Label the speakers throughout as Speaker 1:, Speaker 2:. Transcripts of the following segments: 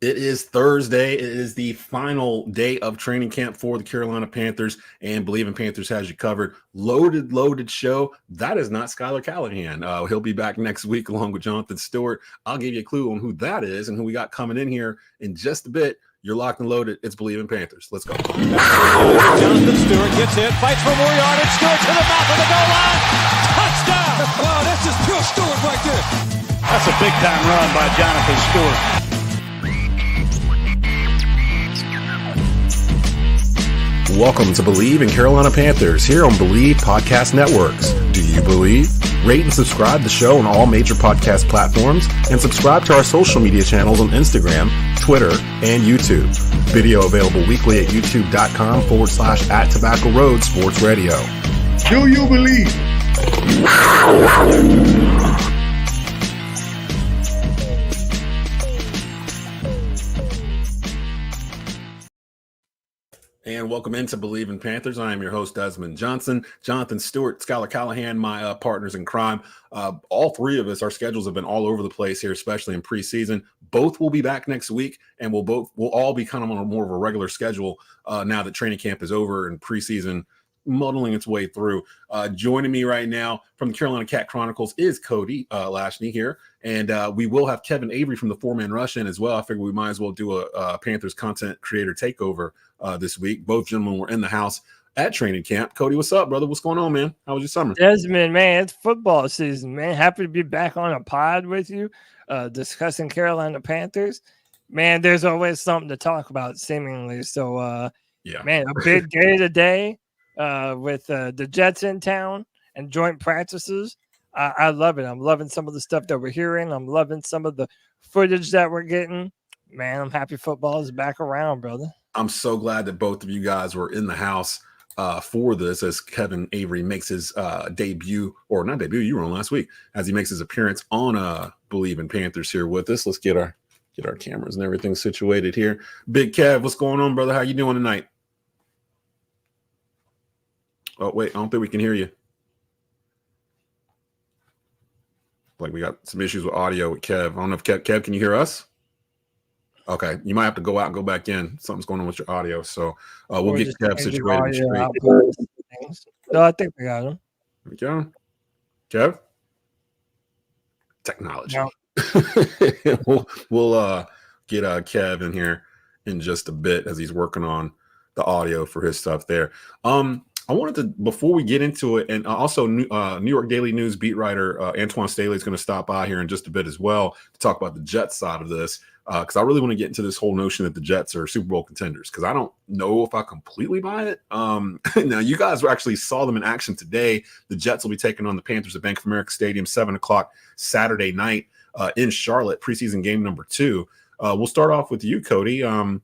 Speaker 1: It is Thursday. It is the final day of training camp for the Carolina Panthers, and Bleav in Panthers has you covered. Loaded show. That is not Skylar Callahan. He'll be back next week along with Jonathan Stewart. I'll give you a clue on who that is and who we got coming in here in just a bit. You're locked and loaded. It's Bleav in Panthers. Let's go.
Speaker 2: Jonathan Stewart gets in, fights for more yardage. Stewart to the mouth of the goal line. Touchdown!
Speaker 3: Wow, that's just pure Stewart right there.
Speaker 2: That's a big-time run by Jonathan Stewart.
Speaker 1: Welcome to Bleav in Carolina Panthers here on Bleav Podcast Networks. Do you believe? Rate and subscribe the show on all major podcast platforms and subscribe to our social media channels on Instagram, Twitter, and YouTube. Video available weekly at youtube.com/@Tobacco Road Sports Radio.
Speaker 3: Do you believe?
Speaker 1: And welcome into Bleav in Panthers. I am your host, Desmond Johnson. Jonathan Stewart, Skylar Callahan, my partners in crime. All three of us, our schedules have been all over the place here, especially in preseason. Both will be back next week, and we'll all be kind of on more of a regular schedule now that training camp is over and preseason muddling its way through. Joining me right now from the Carolina Cat Chronicles is Cody Lachney here, and we will have Kevin Avery from the four-man rush in as well. I figure we might as well do a Panthers content creator takeover this week. Both gentlemen were in the house at training camp. Cody, what's up, brother? What's going on, man? How was your summer?
Speaker 4: Desmond, man, it's football season, man. Happy to be back on a pod with you, discussing Carolina Panthers. Man, there's always something to talk about, seemingly. So,
Speaker 1: yeah,
Speaker 4: man, a big day today with the Jets in town and joint practices. I love it. I'm loving some of the stuff that we're hearing. I'm loving some of the footage that we're getting. Man, I'm happy football is back around, brother.
Speaker 1: I'm so glad that both of you guys were in the house for this as Kevin Avery makes his debut, or not debut, you were on last week, as he makes his appearance on Bleav in Panthers here with us. Let's get our cameras and everything situated here. Big Kev, what's going on, brother? How you doing tonight? Oh, wait, I don't think we can hear you. Like we got some issues with audio with Kev. I don't know if Kev, can you hear us? Okay, you might have to go out and go back in. Something's going on with your audio, so we'll get Kev situated straight.
Speaker 4: No, I think we got him.
Speaker 1: There we go. Kev? Technology.
Speaker 4: No.
Speaker 1: we'll get Kev in here in just a bit as he's working on the audio for his stuff there. I wanted to, before we get into it, and also New York Daily News beat writer Antwan Staley is going to stop by here in just a bit as well to talk about the Jets side of this, because I really want to get into this whole notion that the Jets are Super Bowl contenders, because I don't know if I completely buy it. Now, you guys actually saw them in action today. The Jets will be taking on the Panthers at Bank of America Stadium, 7 o'clock Saturday night in Charlotte, preseason game number 2. We'll start off with you, Cody. I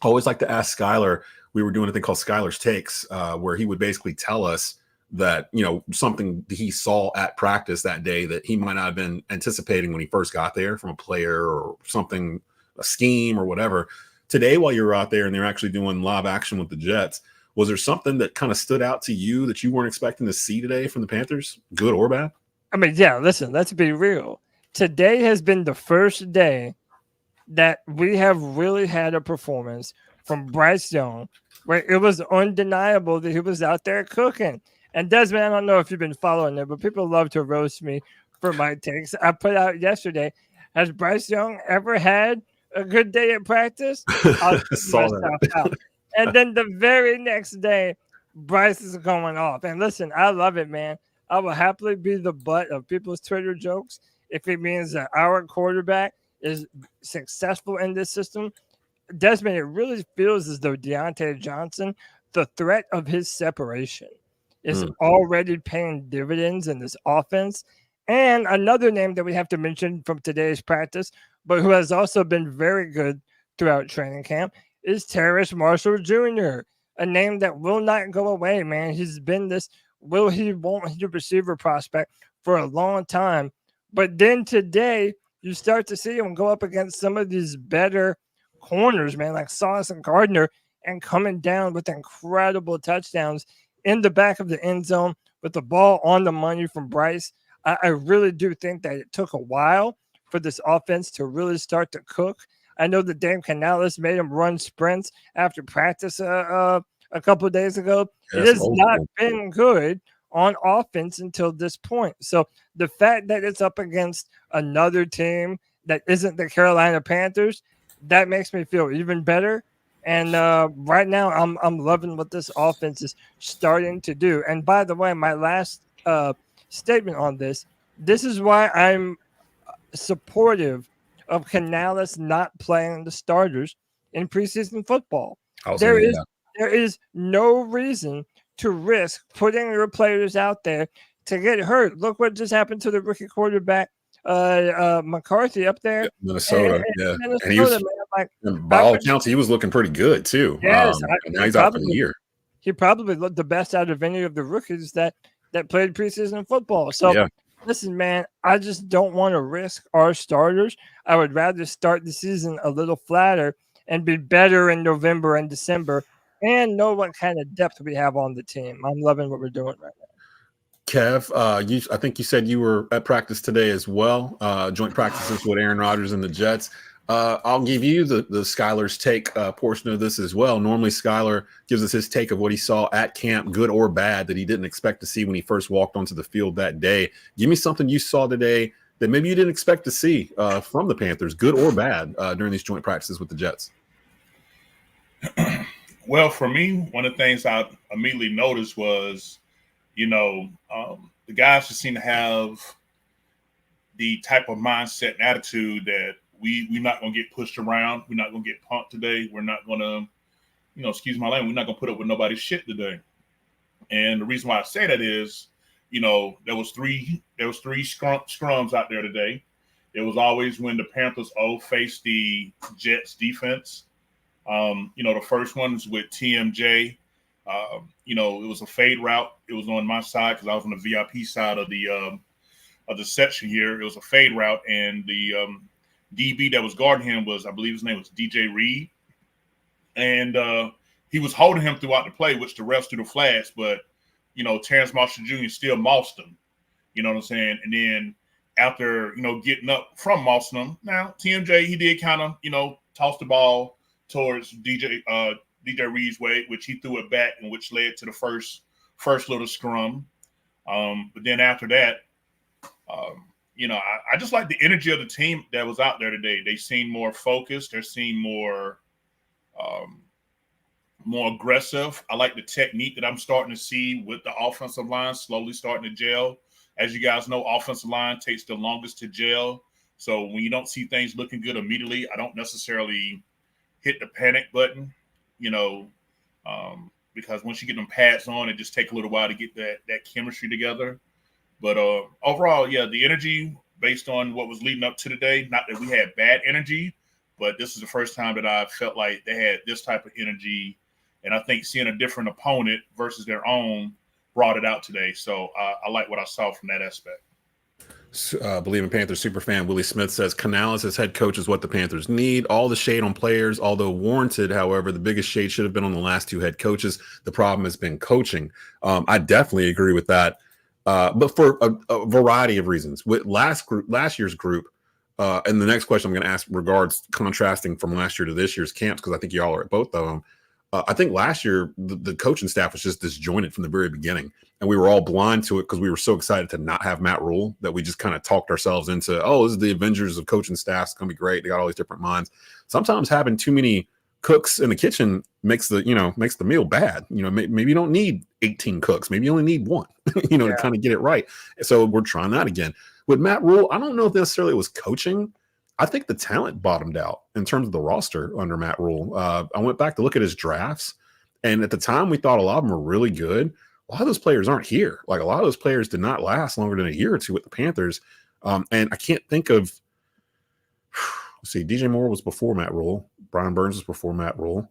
Speaker 1: always like to ask Skylar. We were doing a thing called Skylar's Takes, where he would basically tell us that, something he saw at practice that day that he might not have been anticipating when he first got there from a player or something, a scheme or whatever. Today, while you were out there and they're actually doing live action with the Jets, was there something that kind of stood out to you that you weren't expecting to see today from the Panthers, good or bad?
Speaker 4: I mean, yeah, listen, let's be real. Today has been the first day that we have really had a performance from Bryce Young where it was undeniable that he was out there cooking. And Desmond, I don't know if you've been following it, but people love to roast me for my takes. I put out yesterday, has Bryce Young ever had a good day at practice? I'll
Speaker 1: saw that.
Speaker 4: out. And then the very next day, Bryce is going off. And listen, I love it, man. I will happily be the butt of people's Twitter jokes if it means that our quarterback is successful in this system. Desmond, it really feels as though Deontay Johnson, the threat of his separation, is already paying dividends in this offense. And another name that we have to mention from today's practice, but who has also been very good throughout training camp, is Terrace Marshall Jr., a name that will not go away, man. He's been this will he, won't he receiver prospect for a long time. But then today, you start to see him go up against some of these better corners, man, like Sauce and Gardner, and coming down with incredible touchdowns in the back of the end zone with the ball on the money from Bryce. I really do think that it took a while for this offense to really start to cook. I know that Dan Canales made him run sprints after practice a couple of days ago.
Speaker 1: Yeah,
Speaker 4: it has not been good on offense until this point. So the fact that it's up against another team that isn't the Carolina Panthers, that makes me feel even better. And right now, I'm loving what this offense is starting to do. And by the way, my last statement on this is why I'm supportive of Canales not playing the starters in preseason football. There is no reason to risk putting your players out there to get hurt. Look what just happened to the rookie quarterback McCarthy up there,
Speaker 1: Minnesota.
Speaker 4: Minnesota,
Speaker 1: and he was,
Speaker 4: man, like,
Speaker 1: by all accounts, he was looking pretty good too.
Speaker 4: Yes,
Speaker 1: and now he's out for the year.
Speaker 4: He probably looked the best out of any of the rookies that played preseason football. So listen, man, I just don't want to risk our starters. I would rather start the season a little flatter and be better in November and December and know what kind of depth we have on the team. I'm loving what we're doing right now.
Speaker 1: Kev, I think you said you were at practice today as well, joint practices with Aaron Rodgers and the Jets. I'll give you the Skylar's take portion of this as well. Normally, Skylar gives us his take of what he saw at camp, good or bad, that he didn't expect to see when he first walked onto the field that day. Give me something you saw today that maybe you didn't expect to see from the Panthers, good or bad, during these joint practices with the Jets.
Speaker 5: Well, for me, one of the things I immediately noticed was, the guys just seem to have the type of mindset and attitude that we're not going to get pushed around. We're not going to get punked today. We're not going to, excuse my language, we're not going to put up with nobody's shit today. And the reason why I say that is, there was three scrums out there today. It was always when the Panthers faced the Jets defense. The first one was with TMJ. It was a fade route. It was on my side because I was on the VIP side of the section here. It was a fade route, and the DB that was guarding him was, I believe his name was DJ Reed. And he was holding him throughout the play, which the refs threw the flash, but, Terrence Marshall Jr. still mossed him. You know what I'm saying? And then after, getting up from mossing him, now TMJ, he did kind of, toss the ball towards DJ Reed's way, which he threw it back, and which led to the first little scrum. But then after that, I just like the energy of the team that was out there today. They seemed more focused. They seemed more aggressive. I like the technique that I'm starting to see with the offensive line slowly starting to gel. As you guys know, offensive line takes the longest to gel. So when you don't see things looking good immediately, I don't necessarily hit the panic button, because once you get them pads on, it just takes a little while to get that chemistry together. But overall, the energy based on what was leading up to today, not that we had bad energy, but this is the first time that I felt like they had this type of energy. And I think seeing a different opponent versus their own brought it out today. So I like what I saw from that aspect.
Speaker 1: Bleav in Panthers superfan Willie Smith says Canales as head coach is what the Panthers need. All the shade on players, although warranted, however, the biggest shade should have been on the last two head coaches. The problem has been coaching. I definitely agree with that, but for a variety of reasons. With last year's group, and the next question I'm going to ask regards contrasting from last year to this year's camps, because I think y'all are at both of them. I think last year the coaching staff was just disjointed from the very beginning, and we were all blind to it because we were so excited to not have Matt Rule that we just kind of talked ourselves into, this is the Avengers of coaching staffs. It's going to be great. They got all these different minds. Sometimes having too many cooks in the kitchen makes the meal bad. Maybe you don't need 18 cooks. Maybe you only need one, to kind of get it right. So we're trying that again. With Matt Rule, I don't know if necessarily it was coaching. I think the talent bottomed out in terms of the roster under Matt Rule. I went back to look at his drafts, and at the time we thought a lot of them were really good. A lot of those players aren't here. Like, a lot of those players did not last longer than a year or two with the Panthers. And I can't think of, let's see, DJ Moore was before Matt Rule. Brian Burns was before Matt Rule.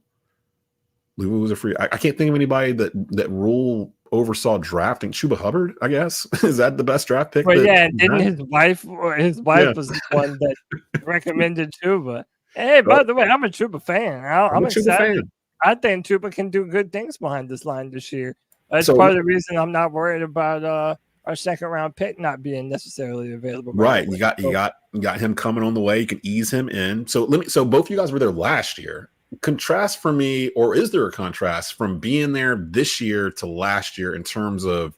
Speaker 1: Lou was a free. I can't think of anybody that Rule oversaw drafting. Chuba Hubbard, I guess. Is that the best draft pick?
Speaker 4: Well, didn't his wife was the one that recommended Chuba. Hey, by the way, I'm a Chuba fan. I'm excited. I think Chuba can do good things behind this line this year. That's part of the reason I'm not worried about our second round pick not being necessarily available.
Speaker 1: Right. You got him coming on the way. You can ease him in. So both you guys were there last year. Contrast for me, or is there a contrast from being there this year to last year in terms of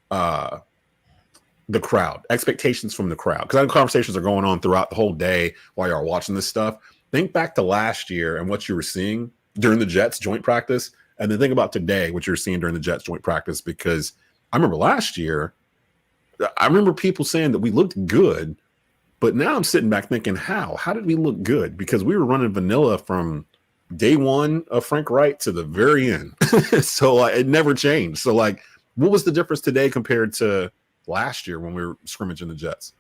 Speaker 1: the crowd, expectations from the crowd? Because I know conversations are going on throughout the whole day while y'all are watching this stuff. Think back to last year and what you were seeing during the Jets joint practice, and then think about today, what you're seeing during the Jets joint practice. Because I remember last year, I remember people saying that we looked good, but now I'm sitting back thinking, how did we look good? Because we were running vanilla from day one of Frank Wright to the very end. So it never changed. So what was the difference today compared to last year when we were scrimmaging the Jets?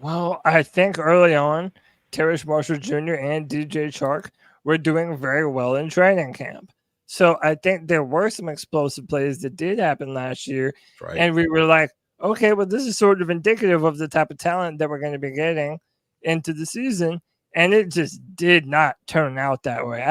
Speaker 4: Well, I think early on, Terrace Marshall Jr. and DJ Chark were doing very well in training camp. So I think there were some explosive plays that did happen last year.
Speaker 1: Right.
Speaker 4: And we were like, okay, well, this is sort of indicative of the type of talent that we're going to be getting into the season. And it just did not turn out that way.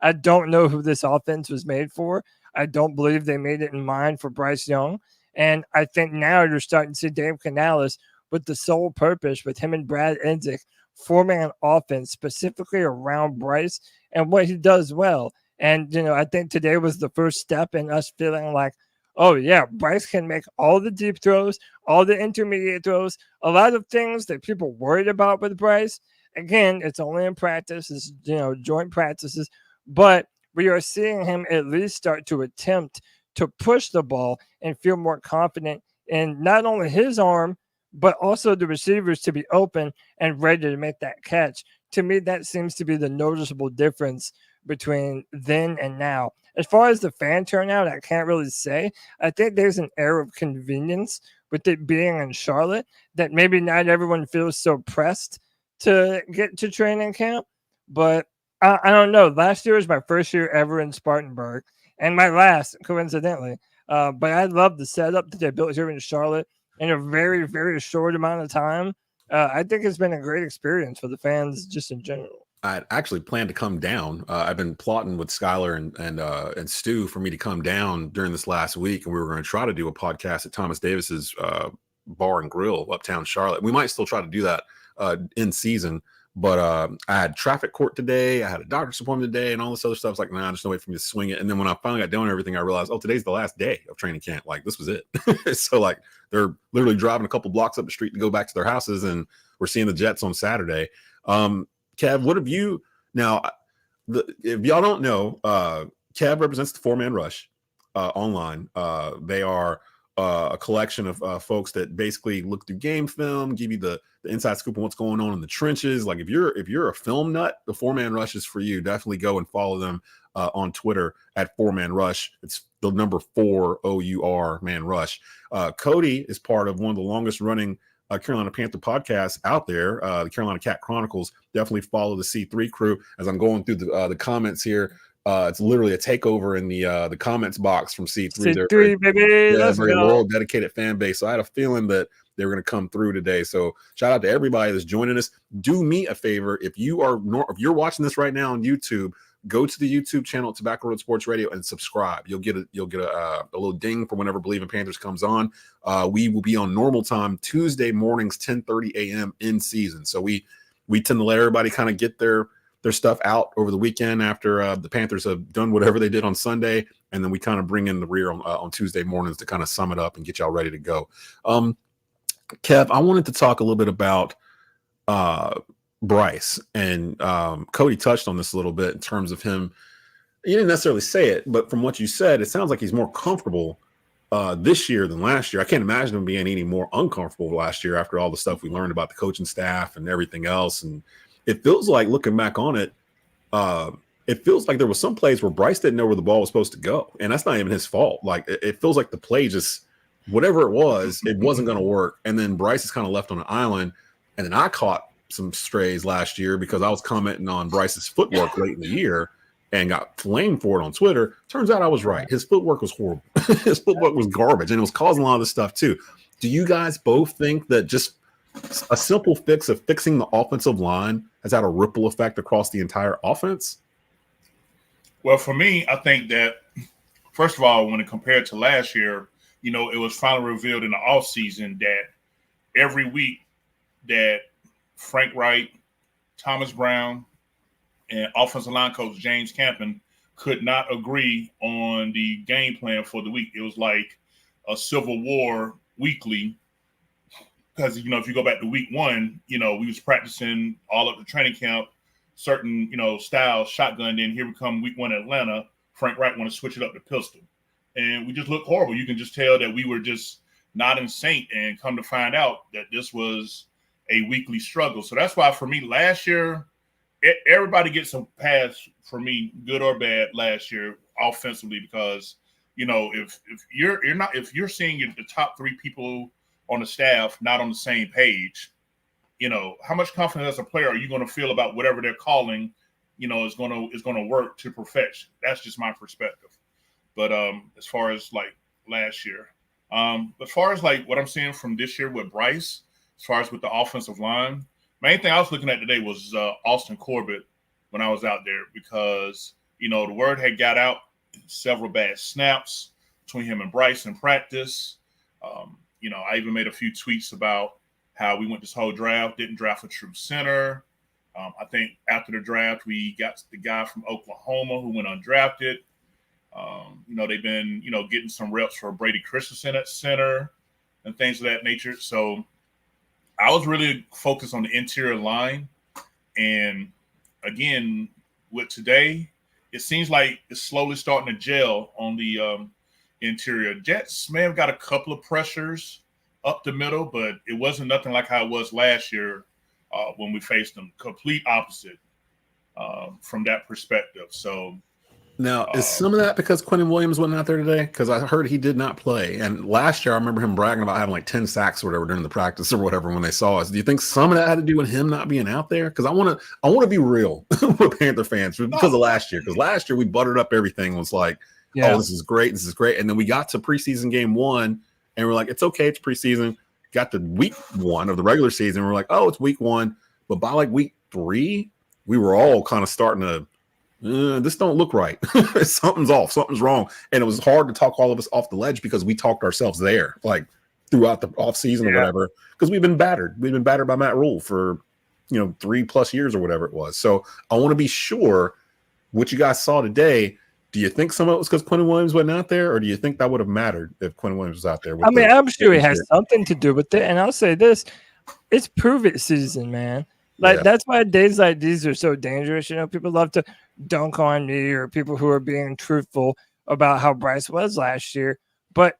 Speaker 4: I don't know who this offense was made for. I don't believe they made it in mind for Bryce Young. And I think now you're starting to see Dave Canales with the sole purpose, with him and Brad Enzik, forming an offense specifically around Bryce and what he does well. And, I think today was the first step in us feeling like, oh, yeah, Bryce can make all the deep throws, all the intermediate throws, a lot of things that people worried about with Bryce. Again, it's only in practice, it's, joint practices, but we are seeing him at least start to attempt to push the ball and feel more confident in not only his arm, but also the receivers to be open and ready to make that catch. To me, that seems to be the noticeable difference between then and now. As far as the fan turnout, I can't really say. I think there's an air of convenience with it being in Charlotte that maybe not everyone feels so pressed to get to training camp. But I don't know. Last year was my first year ever in Spartanburg, and my last, coincidentally. But I love the setup that they built here in Charlotte in a very, very short amount of time. I think it's been a great experience for the fans just in general.
Speaker 1: I actually planned to come down. I've been plotting with Skylar and Stu for me to come down during this last week, and we were going to try to do a podcast at Thomas Davis's bar and grill uptown Charlotte. We might still try to do that in season, but I had traffic court today. I had a doctor's appointment today, and all this other stuff. It's like, nah, there's no way for me to swing it. And then when I finally got done with everything, I realized, oh, today's the last day of training camp. This was it. So they're literally driving a couple blocks up the street to go back to their houses, and we're seeing the Jets on Saturday. Kev, what have you now? If y'all don't know, Kev represents the 4-Man Rush online. They are a collection of folks that basically look through game film, give you the inside scoop on what's going on in the trenches. If you're a film nut, the 4-Man Rush is for you. Definitely go and follow them on Twitter at 4-Man Rush. It's the number 4 OUR Man Rush. Cody is part of one of the longest running Carolina Panther podcast out there, the Carolina Cat Chronicles. Definitely follow the C3 crew. As I'm going through the comments here, it's literally a takeover in the comments box from C3.
Speaker 4: C3, baby, let's
Speaker 1: very
Speaker 4: go.
Speaker 1: loyal, dedicated fan base. So I had a feeling that they were going to come through today. So shout out to everybody that's joining us. Do me a favor, if you're watching this right now on YouTube, go to the YouTube channel Tobacco Road Sports Radio and subscribe. You'll get a little ding for whenever Bleav in Panthers comes on. We will be on normal time Tuesday mornings, 10:30 a.m. in season. So we tend to let everybody kind of get their stuff out over the weekend after the Panthers have done whatever they did on Sunday, and then we kind of bring in the rear on Tuesday mornings to kind of sum it up and get y'all ready to go. Kev, I wanted to talk a little bit about Bryce, and Cody touched on this a little bit in terms of him. You didn't necessarily say it, but from what you said, it sounds like he's more comfortable this year than last year. I can't imagine him being any more uncomfortable last year after all the stuff we learned about the coaching staff and everything else. And it feels like, looking back on it, it feels like there was some plays where Bryce didn't know where the ball was supposed to go, and that's not even his fault. It feels like the play just, whatever it was, it wasn't going to work. And then Bryce is kind of left on an island. And then I caught some strays last year because I was commenting on Bryce's footwork late in the year and got flamed for it on Twitter. Turns out I was right. His footwork was horrible. His footwork was garbage, and it was causing a lot of this stuff too. Do you guys both think that just a simple fix of fixing the offensive line has had a ripple effect across the entire offense?
Speaker 5: Well, for me, I think that, first of all, when it compared to last year, it was finally revealed in the offseason that every week that Frank Wright, Thomas Brown, and offensive line coach James Campen could not agree on the game plan for the week. It was like a civil war weekly because, if you go back to week one, we was practicing all of the training camp, certain, styles, shotgun. Then here we come week one Atlanta. Frank Wright want to switch it up to pistol. And we just looked horrible. You can just tell that we were just not in sync, and come to find out that this was a weekly struggle. So that's why for me last year, everybody gets a pass for me, good or bad, last year offensively, because if you're seeing the top three people on the staff not on the same page, how much confidence as a player are you going to feel about whatever they're calling, is going to work to perfection? That's just my perspective. But as far as like last year, as far as like what I'm seeing from this year with Bryce, as far as with the offensive line, main thing I was looking at today was Austin Corbett when I was out there, because, the word had got out, several bad snaps between him and Bryce in practice. I even made a few tweets about how we went this whole draft, didn't draft a true center. I think after the draft, we got the guy from Oklahoma who went undrafted. They've been, getting some reps for Brady Christensen at center and things of that nature. So I was really focused on the interior line. And again, with today, it seems like it's slowly starting to gel on the interior. Jets may have got a couple of pressures up the middle, but it wasn't nothing like how it was last year when we faced them. Complete opposite from that perspective. So
Speaker 1: now, is some of that because Quentin Williams wasn't out there today? Because I heard he did not play. And last year, I remember him bragging about having like 10 sacks or whatever during the practice or whatever when they saw us. Do you think some of that had to do with him not being out there? Because I want to be real with Panther fans because of last year. Because last year we buttered up everything. Was like, oh, this is great. This is great. And then we got to preseason game one and we're like, it's okay. It's preseason. Got to week one of the regular season. We're like, oh, it's week one. But by like week 3, we were all kind of starting to, this don't look right. Something's off. Something's wrong. And it was hard to talk all of us off the ledge because we talked ourselves there, like throughout the offseason or whatever, because we've been battered. We've been battered by Matt Rule for, 3+ years or whatever it was. So I want to be sure what you guys saw today. Do you think some of it was because Quentin Williams wasn't out there, or do you think that would have mattered if Quentin Williams was out there?
Speaker 4: I'm sure it has something to do with it. And I'll say this, it's prove it season, man. That's why days like these are so dangerous. People love to dunk on me or people who are being truthful about how Bryce was last year. But,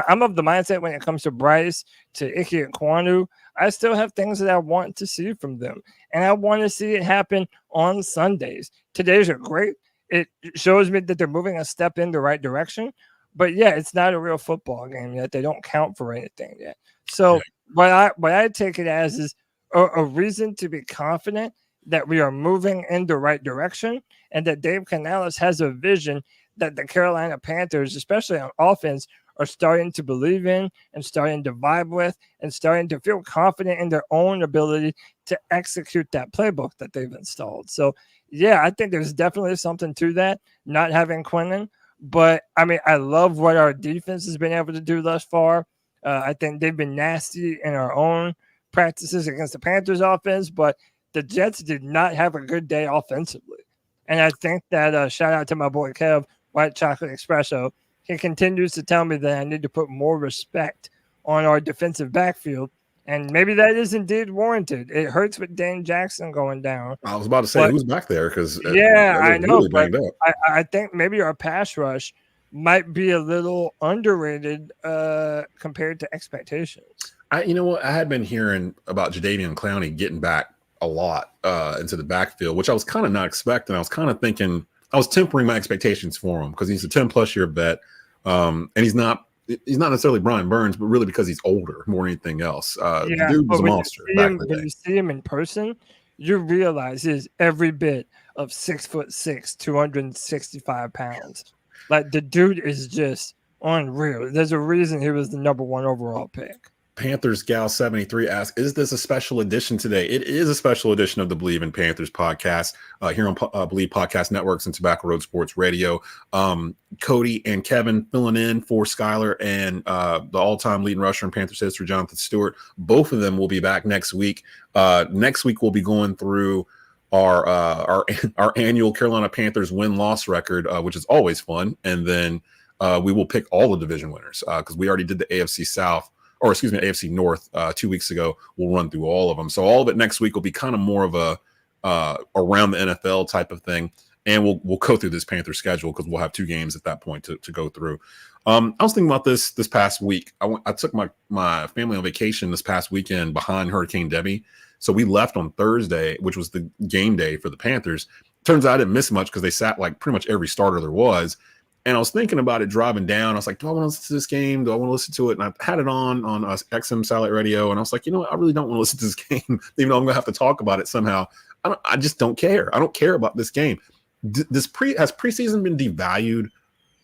Speaker 4: I'm of the mindset when it comes to Bryce, to Ike and Kwanu, I still have things that I want to see from them. And I want to see it happen on Sundays. Today's are great. It shows me that they're moving a step in the right direction. But, it's not a real football game yet. They don't count for anything yet. So what I take it as is a reason to be confident that we are moving in the right direction and that Dave Canales has a vision that the Carolina Panthers, especially on offense, are starting to believe in and starting to vibe with and starting to feel confident in their own ability to execute that playbook that they've installed. So, I think there's definitely something to that, not having Quentin. But, I love what our defense has been able to do thus far. I think they've been nasty in our own practices against the Panthers offense, but the Jets did not have a good day offensively. And I think that shout out to my boy Kev, White Chocolate Espresso. He continues to tell me that I need to put more respect on our defensive backfield. And maybe that is indeed warranted. It hurts with Dane Jackson going down.
Speaker 1: I was about to say, who's back there? Because
Speaker 4: I know.
Speaker 1: Really banged up.
Speaker 4: I think maybe our pass rush might be a little underrated compared to expectations.
Speaker 1: You know what? I had been hearing about Jadeveon Clowney getting back a lot into the backfield, which I was kind of not expecting. I was kind of thinking, I was tempering my expectations for him because he's a 10+ year vet. And he's not necessarily Brian Burns, but really because he's older more than anything else. The dude was a monster back in the day.
Speaker 4: When you see him in person, you realize he's every bit of 6'6", 265 pounds. Like the dude is just unreal. There's a reason he was the #1 overall pick.
Speaker 1: Panthers Gal 73 asks, is this a special edition today? It is a special edition of the Bleav in Panthers podcast here on Bleav Podcast Networks and Tobacco Road Sports Radio. Cody and Kevin filling in for Skylar and the all-time leading rusher in Panthers history, Jonathan Stewart. Both of them will be back next week. Next week, we'll be going through our annual Carolina Panthers win-loss record, which is always fun. And then we will pick all the division winners because we already did the AFC South. Or excuse me, AFC North 2 weeks ago. We'll run through all of them. So all of it next week will be kind of more of a around the NFL type of thing. And we'll go through this Panther schedule because we'll have 2 games at that point to go through. I was thinking about this past week. I took my family on vacation this past weekend behind Hurricane Debbie. So we left on Thursday, which was the game day for the Panthers. Turns out I didn't miss much because they sat like pretty much every starter there was. And I was thinking about it driving down. I was like, do I want to listen to this game? Do I want to listen to it? And I had it on XM Satellite Radio. And I was like, you know what? I really don't want to listen to this game, even though I'm going to have to talk about it somehow. I just don't care. I don't care about this game. Has preseason been devalued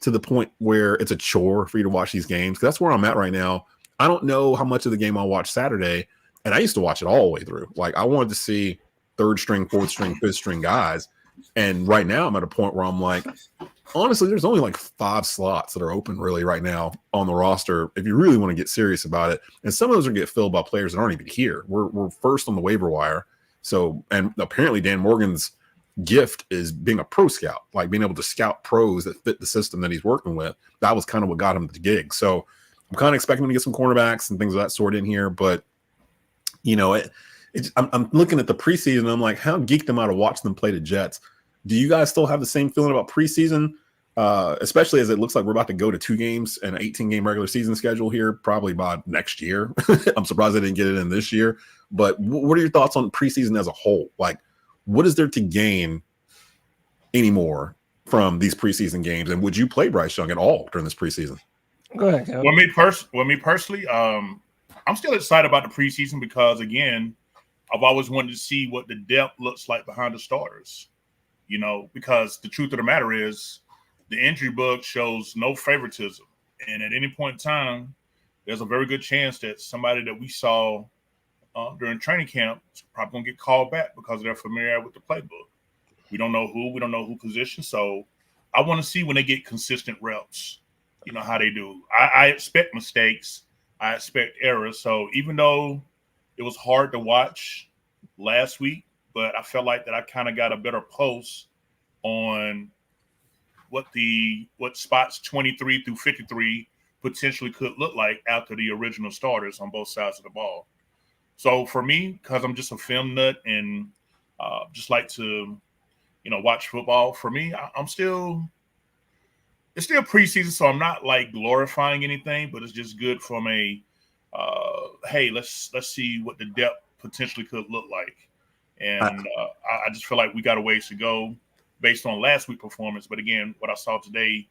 Speaker 1: to the point where it's a chore for you to watch these games? Because that's where I'm at right now. I don't know how much of the game I'll watch Saturday. And I used to watch it all the way through. Like, I wanted to see 3rd string, 4th string, 5th string guys. And right now I'm at a point where I'm like, honestly, there's only like 5 slots that are open really right now on the roster if you really want to get serious about it. And some of those are get filled by players that aren't even here. We're first on the waiver wire. So, and apparently Dan Morgan's gift is being a pro scout, like being able to scout pros that fit the system that he's working with. That was kind of what got him the gig. So I'm kind of expecting him to get some cornerbacks and things of that sort in here. But, you know, I'm looking at the preseason and I'm like, how geeked am I to watch them play the Jets? Do you guys still have the same feeling about preseason? Especially as it looks like we're about to go to 2 games and an 18-game regular season schedule here, probably by next year. I'm surprised they didn't get it in this year. But what are your thoughts on preseason as a whole? Like, what is there to gain anymore from these preseason games? And would you play Bryce Young at all during this preseason?
Speaker 4: Go ahead, Kevin.
Speaker 5: Well, me personally, I'm still excited about the preseason because, again, I've always wanted to see what the depth looks like behind the starters. You know, because the truth of the matter is the injury bug shows no favoritism. And at any point in time, there's a very good chance that somebody that we saw during training camp is probably going to get called back because they're familiar with the playbook. We don't know who position. So I want to see when they get consistent reps, you know, how they do. I expect mistakes. I expect errors. So even though it was hard to watch last week, but I felt like that I kind of got a better pulse on what spots 23 through 53 potentially could look like after the original starters on both sides of the ball. So for me, because I'm just a film nut and just like to, you know, watch football, for me, it's still preseason, so I'm not like glorifying anything, but it's just good from a hey, let's see what the depth potentially could look like. And I just feel like we got a ways to go based on last week's performance. But again, what I saw today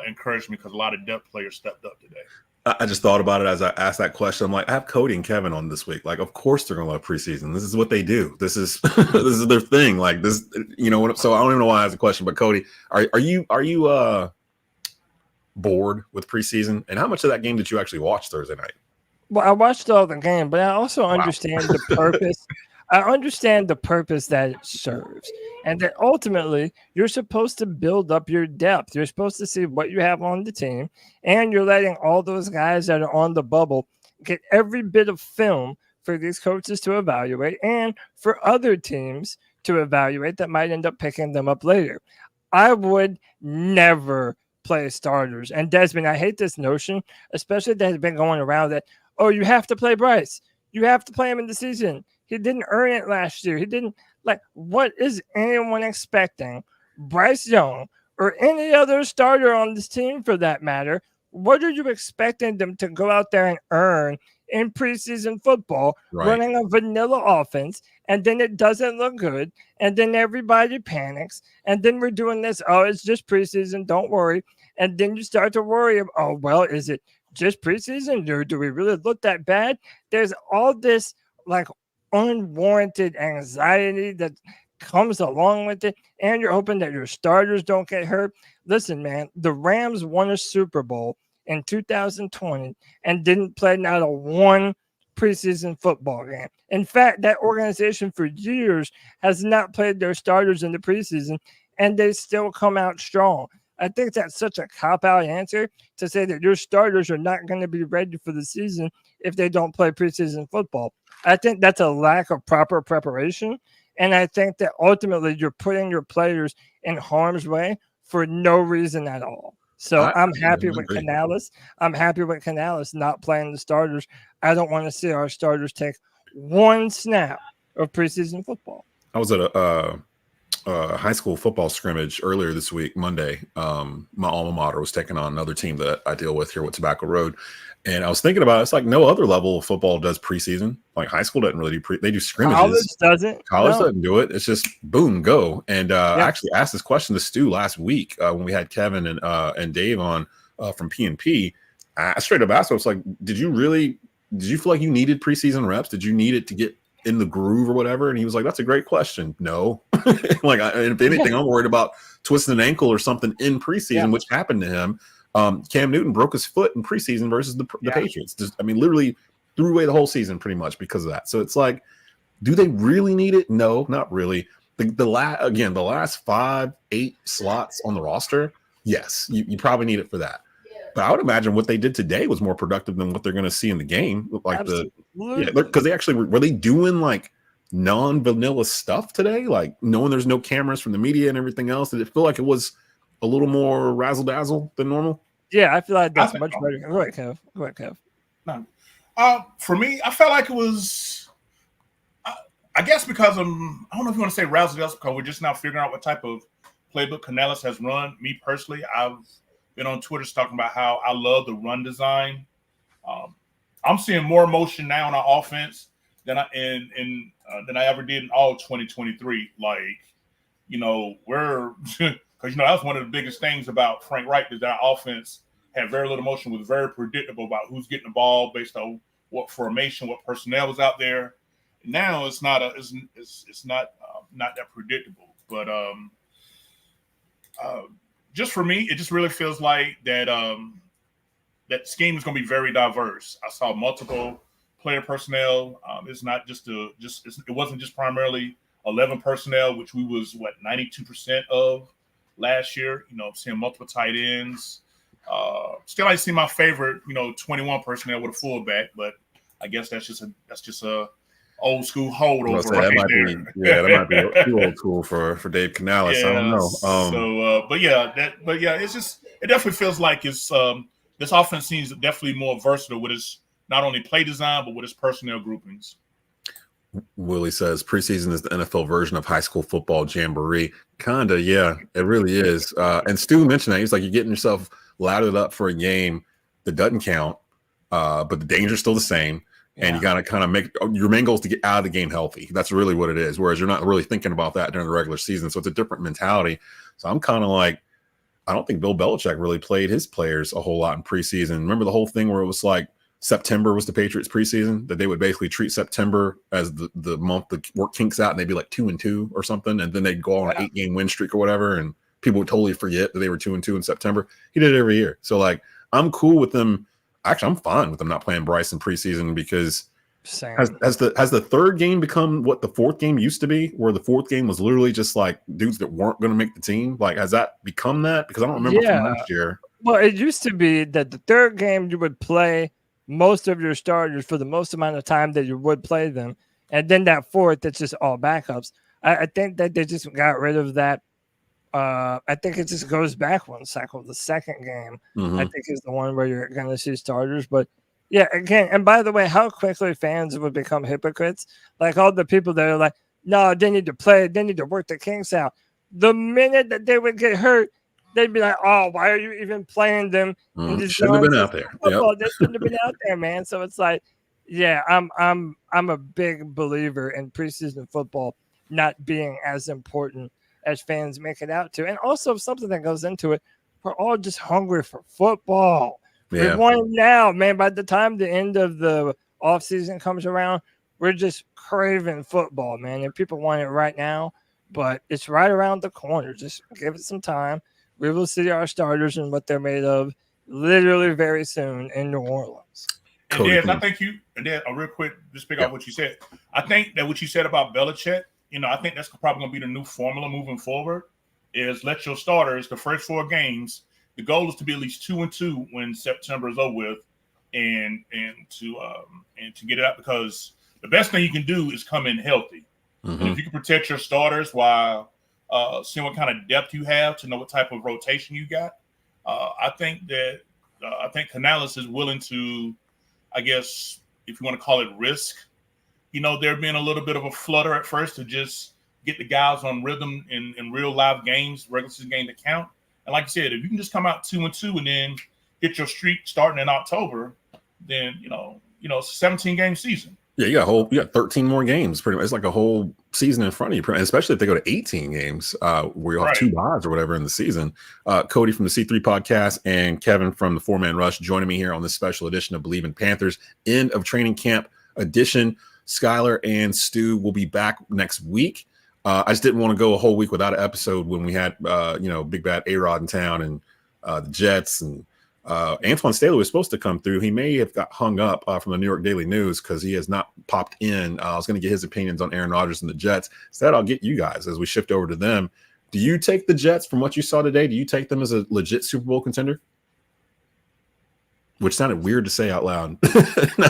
Speaker 5: encouraged me because a lot of depth players stepped up today.
Speaker 1: I just thought about it as I asked that question. I'm like, I have Cody and Kevin on this week. Like, of course they're going to love preseason. This is what they do. This is this is their thing. Like this, you know. So I don't even know why I asked the question. But Cody, are you bored with preseason? And how much of that game did you actually watch Thursday night?
Speaker 4: Well, I watched all the game, but I also understand the purpose. I understand the purpose that it serves, and that ultimately you're supposed to build up your depth. You're supposed to see what you have on the team, and you're letting all those guys that are on the bubble get every bit of film for these coaches to evaluate and for other teams to evaluate that might end up picking them up later. I would never play starters. And Desmond, I hate this notion, especially that has been going around that, oh, you have to play Bryce. You have to play him in the season. He didn't earn it last year. He didn't, like, what is anyone expecting Bryce Young or any other starter on this team for that matter? What are you expecting them to go out there and earn in preseason football, running a vanilla offense, and then it doesn't look good, and then everybody panics, and then we're doing this, oh, it's just preseason, don't worry, and then you start to worry, oh, well, is it just preseason, or do we really look that bad? There's all this, like, unwarranted anxiety that comes along with it, and you're hoping that your starters don't get hurt. Listen, man, the Rams won a Super Bowl in 2020 and didn't play not a one preseason football game. In fact, that organization for years has not played their starters in the preseason, and they still come out strong. I think that's such a cop-out answer to say that your starters are not going to be ready for the season if they don't play preseason football. I think that's a lack of proper preparation, and I think that ultimately you're putting your players in harm's way for no reason at all. So I'm happy with Canales. I'm happy with Canales not playing the starters. I don't want to see our starters take one snap of preseason football.
Speaker 1: I was at a high school football scrimmage earlier this week, Monday. My alma mater was taking on another team that I deal with here with Tobacco Road. And I was thinking about it. It's like no other level of football does preseason. Like high school doesn't really do they do scrimmages. College doesn't do it. It's just boom, go. And I actually asked this question to Stu last week when we had Kevin and Dave on from PNP. I straight up asked him, it's like, did you feel like you needed preseason reps? Did you need it to get in the groove or whatever? And he was like, that's a great question. No. Like, if anything, I'm worried about twisting an ankle or something in preseason, which happened to him. Cam Newton broke his foot in preseason versus the Patriots. Literally threw away the whole season pretty much because of that. So it's like, do they really need it? No, not really. The last 5-8 slots on the roster, yes, you probably need it for that. But I would imagine what they did today was more productive than what they're going to see in the game. Like because they actually were they doing like non-vanilla stuff today, like knowing there's no cameras from the media and everything else. Did it feel like it was a little more razzle dazzle than normal?
Speaker 4: Yeah, I feel like that's much better. Go ahead, Kev.
Speaker 5: No. For me, I felt like it was. I guess because I don't know if you want to say razzle dazzle because we're just now figuring out what type of playbook Canales has run. Me personally, I've been on Twitter talking about how I love the run design. I'm seeing more motion now on our offense than I ever did in all 2023. Like, we're because that was one of the biggest things about Frank Reich is that our offense had very little motion, was very predictable about who's getting the ball based on what formation, what personnel was out there. Now it's not not that predictable. But just for me, it just really feels like that that scheme is going to be very diverse. I saw multiple player personnel. It's not it wasn't just primarily 11 personnel, which we was 92% of last year. Seeing multiple tight ends. Still, I see my favorite 21 personnel with a fullback, but I guess that's just a old school holdover right there.
Speaker 1: That might be too old school for Dave Canales. I don't know.
Speaker 5: It definitely feels like it's this offense seems definitely more versatile with its not only play design but with its personnel groupings.
Speaker 1: Willie says preseason is the NFL version of high school football jamboree. Kinda, yeah, it really is. And Stu mentioned that he's like, you're getting yourself lathered up for a game that doesn't count, but the danger's still the same. And you got to kind of make your main goal is to get out of the game healthy. That's really what it is. Whereas you're not really thinking about that during the regular season. So it's a different mentality. So I'm kind of like, I don't think Bill Belichick really played his players a whole lot in preseason. Remember the whole thing where it was like September was the Patriots preseason, that they would basically treat September as the month the work kinks out and they'd be like 2-2 or something. And then they'd go on an 8-game win streak or whatever. And people would totally forget that they were 2-2 in September. He did it every year. So like, I'm cool with them. Actually, I'm fine with them not playing Bryce in preseason because has the third game become what the fourth game used to be, where the fourth game was literally just like dudes that weren't going to make the team? Like, has that become that? Because I don't remember from last year.
Speaker 4: Well, it used to be that the third game you would play most of your starters for the most amount of time that you would play them. And then that fourth, it's just all backups. I think that they just got rid of that. I think it just goes back one cycle. The second game, I think, is the one where you're going to see starters. But yeah, again, and by the way, how quickly fans would become hypocrites. Like all the people that are like, no, they need to play. They need to work the kinks out. The minute that they would get hurt, they'd be like, oh, why are you even playing them?
Speaker 1: Shouldn't have been out there.
Speaker 4: They shouldn't have been out there, man. So it's like, yeah, I'm a big believer in preseason football not being as important as fans make it out to. And also something that goes into it, we're all just hungry for football.
Speaker 1: Yeah.
Speaker 4: We want it now, man. By the time the end of the offseason comes around, we're just craving football, man. And people want it right now, but it's right around the corner. Just give it some time. We will see our starters and what they're made of literally very soon in New Orleans.
Speaker 5: And Des, I think real quick, just pick up what you said. I think that what you said about Belichick, I think that's probably going to be the new formula moving forward, is let your starters, the first 4 games, the goal is to be at least 2-2 when September is over with, and to get it out, because the best thing you can do is come in healthy.
Speaker 1: Mm-hmm.
Speaker 5: And if you can protect your starters while seeing what kind of depth you have to know what type of rotation you got, I think Canales is willing to, I guess, if you want to call it risk, there being a little bit of a flutter at first to just get the guys on rhythm in real live games, regular season game to count. And like I said, if you can just come out 2-2 and then get your streak starting in October, then it's a 17-game season.
Speaker 1: Yeah, you got 13 more games. Pretty much, it's like a whole season in front of you. Especially if they go to 18 games, where you'll have 2 buys or whatever in the season. Cody from the C3 podcast and Kevin from the 4-Man Rush joining me here on this special edition of Bleav in Panthers end of training camp edition. Skylar and Stu will be back next week. I just didn't want to go a whole week without an episode when we had Big Bad A-Rod in town and the Jets and. Antwan Staley was supposed to come through. He may have got hung up from the New York Daily News because he has not popped in. I was going to get his opinions on Aaron Rodgers and the Jets. Instead, I'll get you guys as we shift over to them. Do you take the Jets from what you saw today? Do you take them as a legit Super Bowl contender? Which sounded weird to say out loud.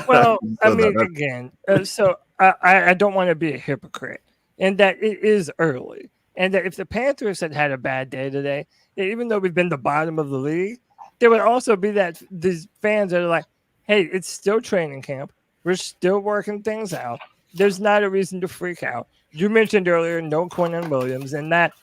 Speaker 4: Well, I mean, again, so I don't want to be a hypocrite in that it is early. And that if the Panthers had a bad day today, even though we've been the bottom of the league, there would also be these fans that are like, hey, it's still training camp. We're still working things out. There's not a reason to freak out. You mentioned earlier no Quinnen Williams, and that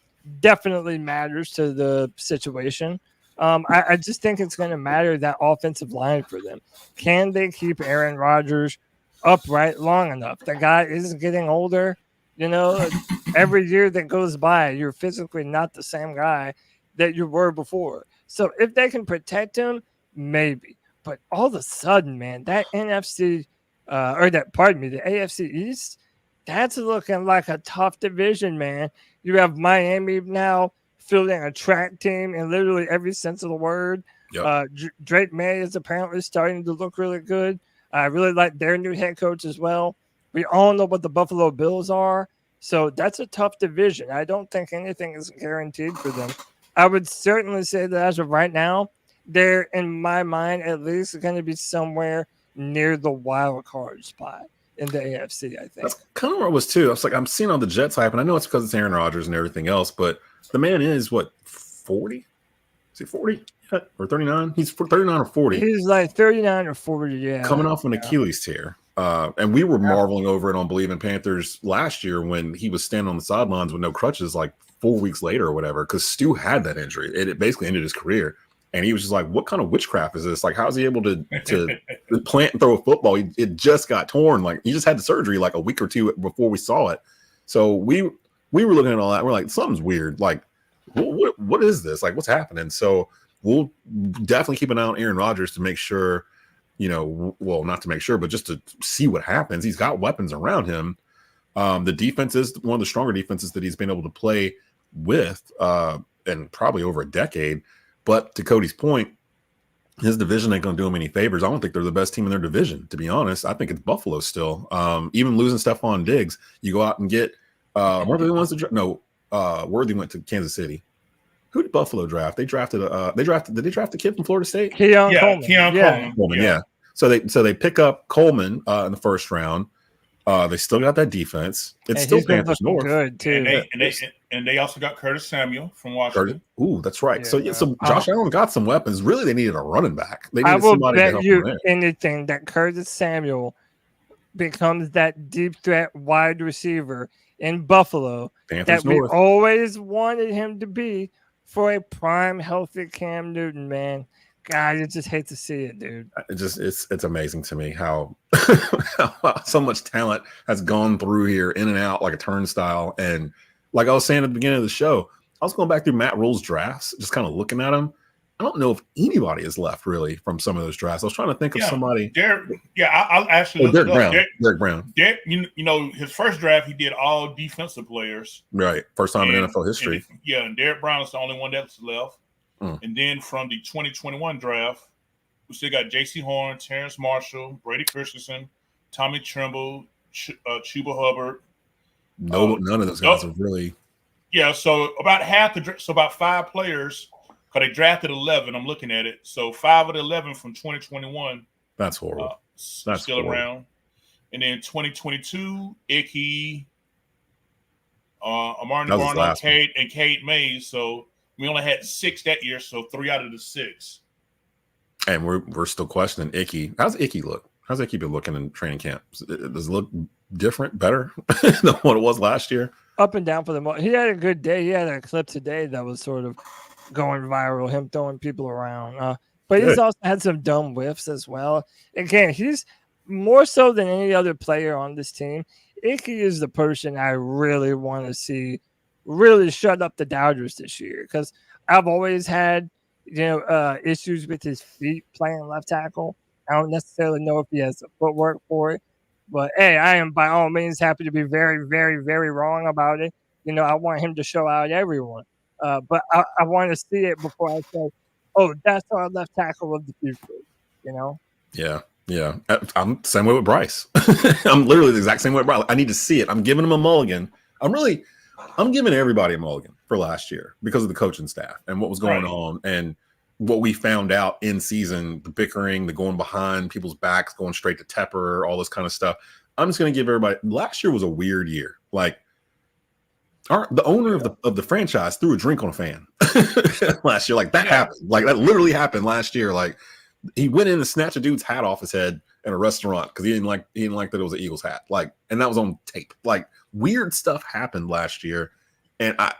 Speaker 4: definitely matters to the situation. I just think it's going to matter that offensive line for them. Can they keep Aaron Rodgers upright long enough? The guy is getting older. Every year that goes by, you're physically not the same guy that you were before. So if they can protect him, maybe. But all of a sudden, man, that the AFC East, that's looking like a tough division, man. You have Miami now fielding a track team in literally every sense of the word. Yep. Drake May is apparently starting to look really good. I really like their new head coach as well. We all know what the Buffalo Bills are. So that's a tough division. I don't think anything is guaranteed for them. I would certainly say that as of right now, they're, in my mind, at least going to be somewhere near the wild card spot in the AFC, I think.
Speaker 1: That's kind of where I was, too. I was like, I'm seeing all the Jets hype, and I know it's because it's Aaron Rodgers and everything else, but the man is, 40? Is he 40 or 39? He's 39 or 40.
Speaker 4: He's like 39 or 40, yeah.
Speaker 1: Coming off an Achilles tear. And we were marveling over it on Bleav in Panthers last year when he was standing on the sidelines with no crutches like 4 weeks later or whatever, because Stu had that injury. It basically ended his career. And he was just like, what kind of witchcraft is this? Like, how is he able to plant and throw a football? It just got torn. Like, he just had the surgery like a week or two before we saw it. So we were looking at all that. We're like, something's weird. Like, what is this? Like, what's happening? So we'll definitely keep an eye on Aaron Rodgers to make sure, not to make sure, but just to see what happens. He's got weapons around him. The defense is one of the stronger defenses that he's been able to play with in probably over a decade. But to Cody's point, his division ain't going to do him any favors. I don't think they're the best team in their division, to be honest. I think it's Buffalo still. Even losing Stephon Diggs, you go out and get Worthy wants to Worthy went to Kansas City. Who did Buffalo draft? Did they draft the kid from Florida State?
Speaker 4: Keon
Speaker 5: Coleman.
Speaker 1: Yeah. So they pick up Coleman in the first round. They still got that defense. It's still Panthers North.
Speaker 4: Good too.
Speaker 5: And they also got Curtis Samuel from Washington.
Speaker 1: Ooh, that's right. Yeah, so Josh Allen got some weapons. Really, they needed a running back. They needed
Speaker 4: I will
Speaker 1: somebody
Speaker 4: bet
Speaker 1: to help
Speaker 4: you
Speaker 1: them
Speaker 4: anything that Curtis Samuel becomes that deep threat wide receiver in Buffalo
Speaker 1: Panthers
Speaker 4: that
Speaker 1: North.
Speaker 4: we always wanted him to be for a prime, healthy Cam Newton, man. God, you just hate to see it, dude.
Speaker 1: It's amazing to me how so much talent has gone through here in and out like a turnstile. And like I was saying at the beginning of the show, I was going back through Matt Rule's drafts, just kind of looking at them. I don't know if anybody is left really from some of those drafts. I was trying to think of somebody.
Speaker 5: I'll actually
Speaker 1: Derek Brown. Derek Brown.
Speaker 5: His first draft, he did all defensive players.
Speaker 1: Right. First time in NFL history.
Speaker 5: And Derek Brown is the only one that's left. And then from the 2021 draft, We still got J.C. Horn, Terrence Marshall, Brady Christensen, Tommy Tremble, Chuba Hubbard.
Speaker 1: None of those guys are really.
Speaker 5: Yeah, so about about 5 players, because they drafted 11. I'm looking at it. So 5 of the 11 from 2021.
Speaker 1: That's horrible. That's
Speaker 5: still
Speaker 1: horrible.
Speaker 5: around. And then 2022, Icky, Amari Barno, Cade Mays. So we only had 6 that year, so 3 out of the 6.
Speaker 1: And we're still questioning Icky. How's Icky look? How's Icky been looking in training camp? Does it look different, better than what it was last year?
Speaker 4: Up and down for the most. He had a good day. He had a clip today that was sort of going viral, him throwing people around. But he's also had some dumb whiffs as well. Again, he's more so than any other player on this team. Icky is the person I really want to see really shut up the doubters this year, because I've always had issues with his feet playing left tackle. I don't necessarily know if he has the footwork for it. But, hey, I am by all means happy to be very, very, very wrong about it. I want him to show out everyone. But I want to see it before I say, oh, that's our left tackle of the future,
Speaker 1: Yeah. I'm the same way with Bryce. I'm literally the exact same way with Bryce. I need to see it. I'm giving him a mulligan. I'm giving everybody a mulligan for last year because of the coaching staff and what was going on and what we found out in season, the bickering, the going behind people's backs, going straight to Tepper, all this kind of stuff. I'm just going to give everybody – last year was a weird year. Like, the owner of the franchise threw a drink on a fan last year. Like, that happened. Like, that literally happened last year. Like, he went in and snatched a dude's hat off his head in a restaurant because he didn't like that it was an Eagles hat. Like, and that was on tape. Like, weird stuff happened last year. And I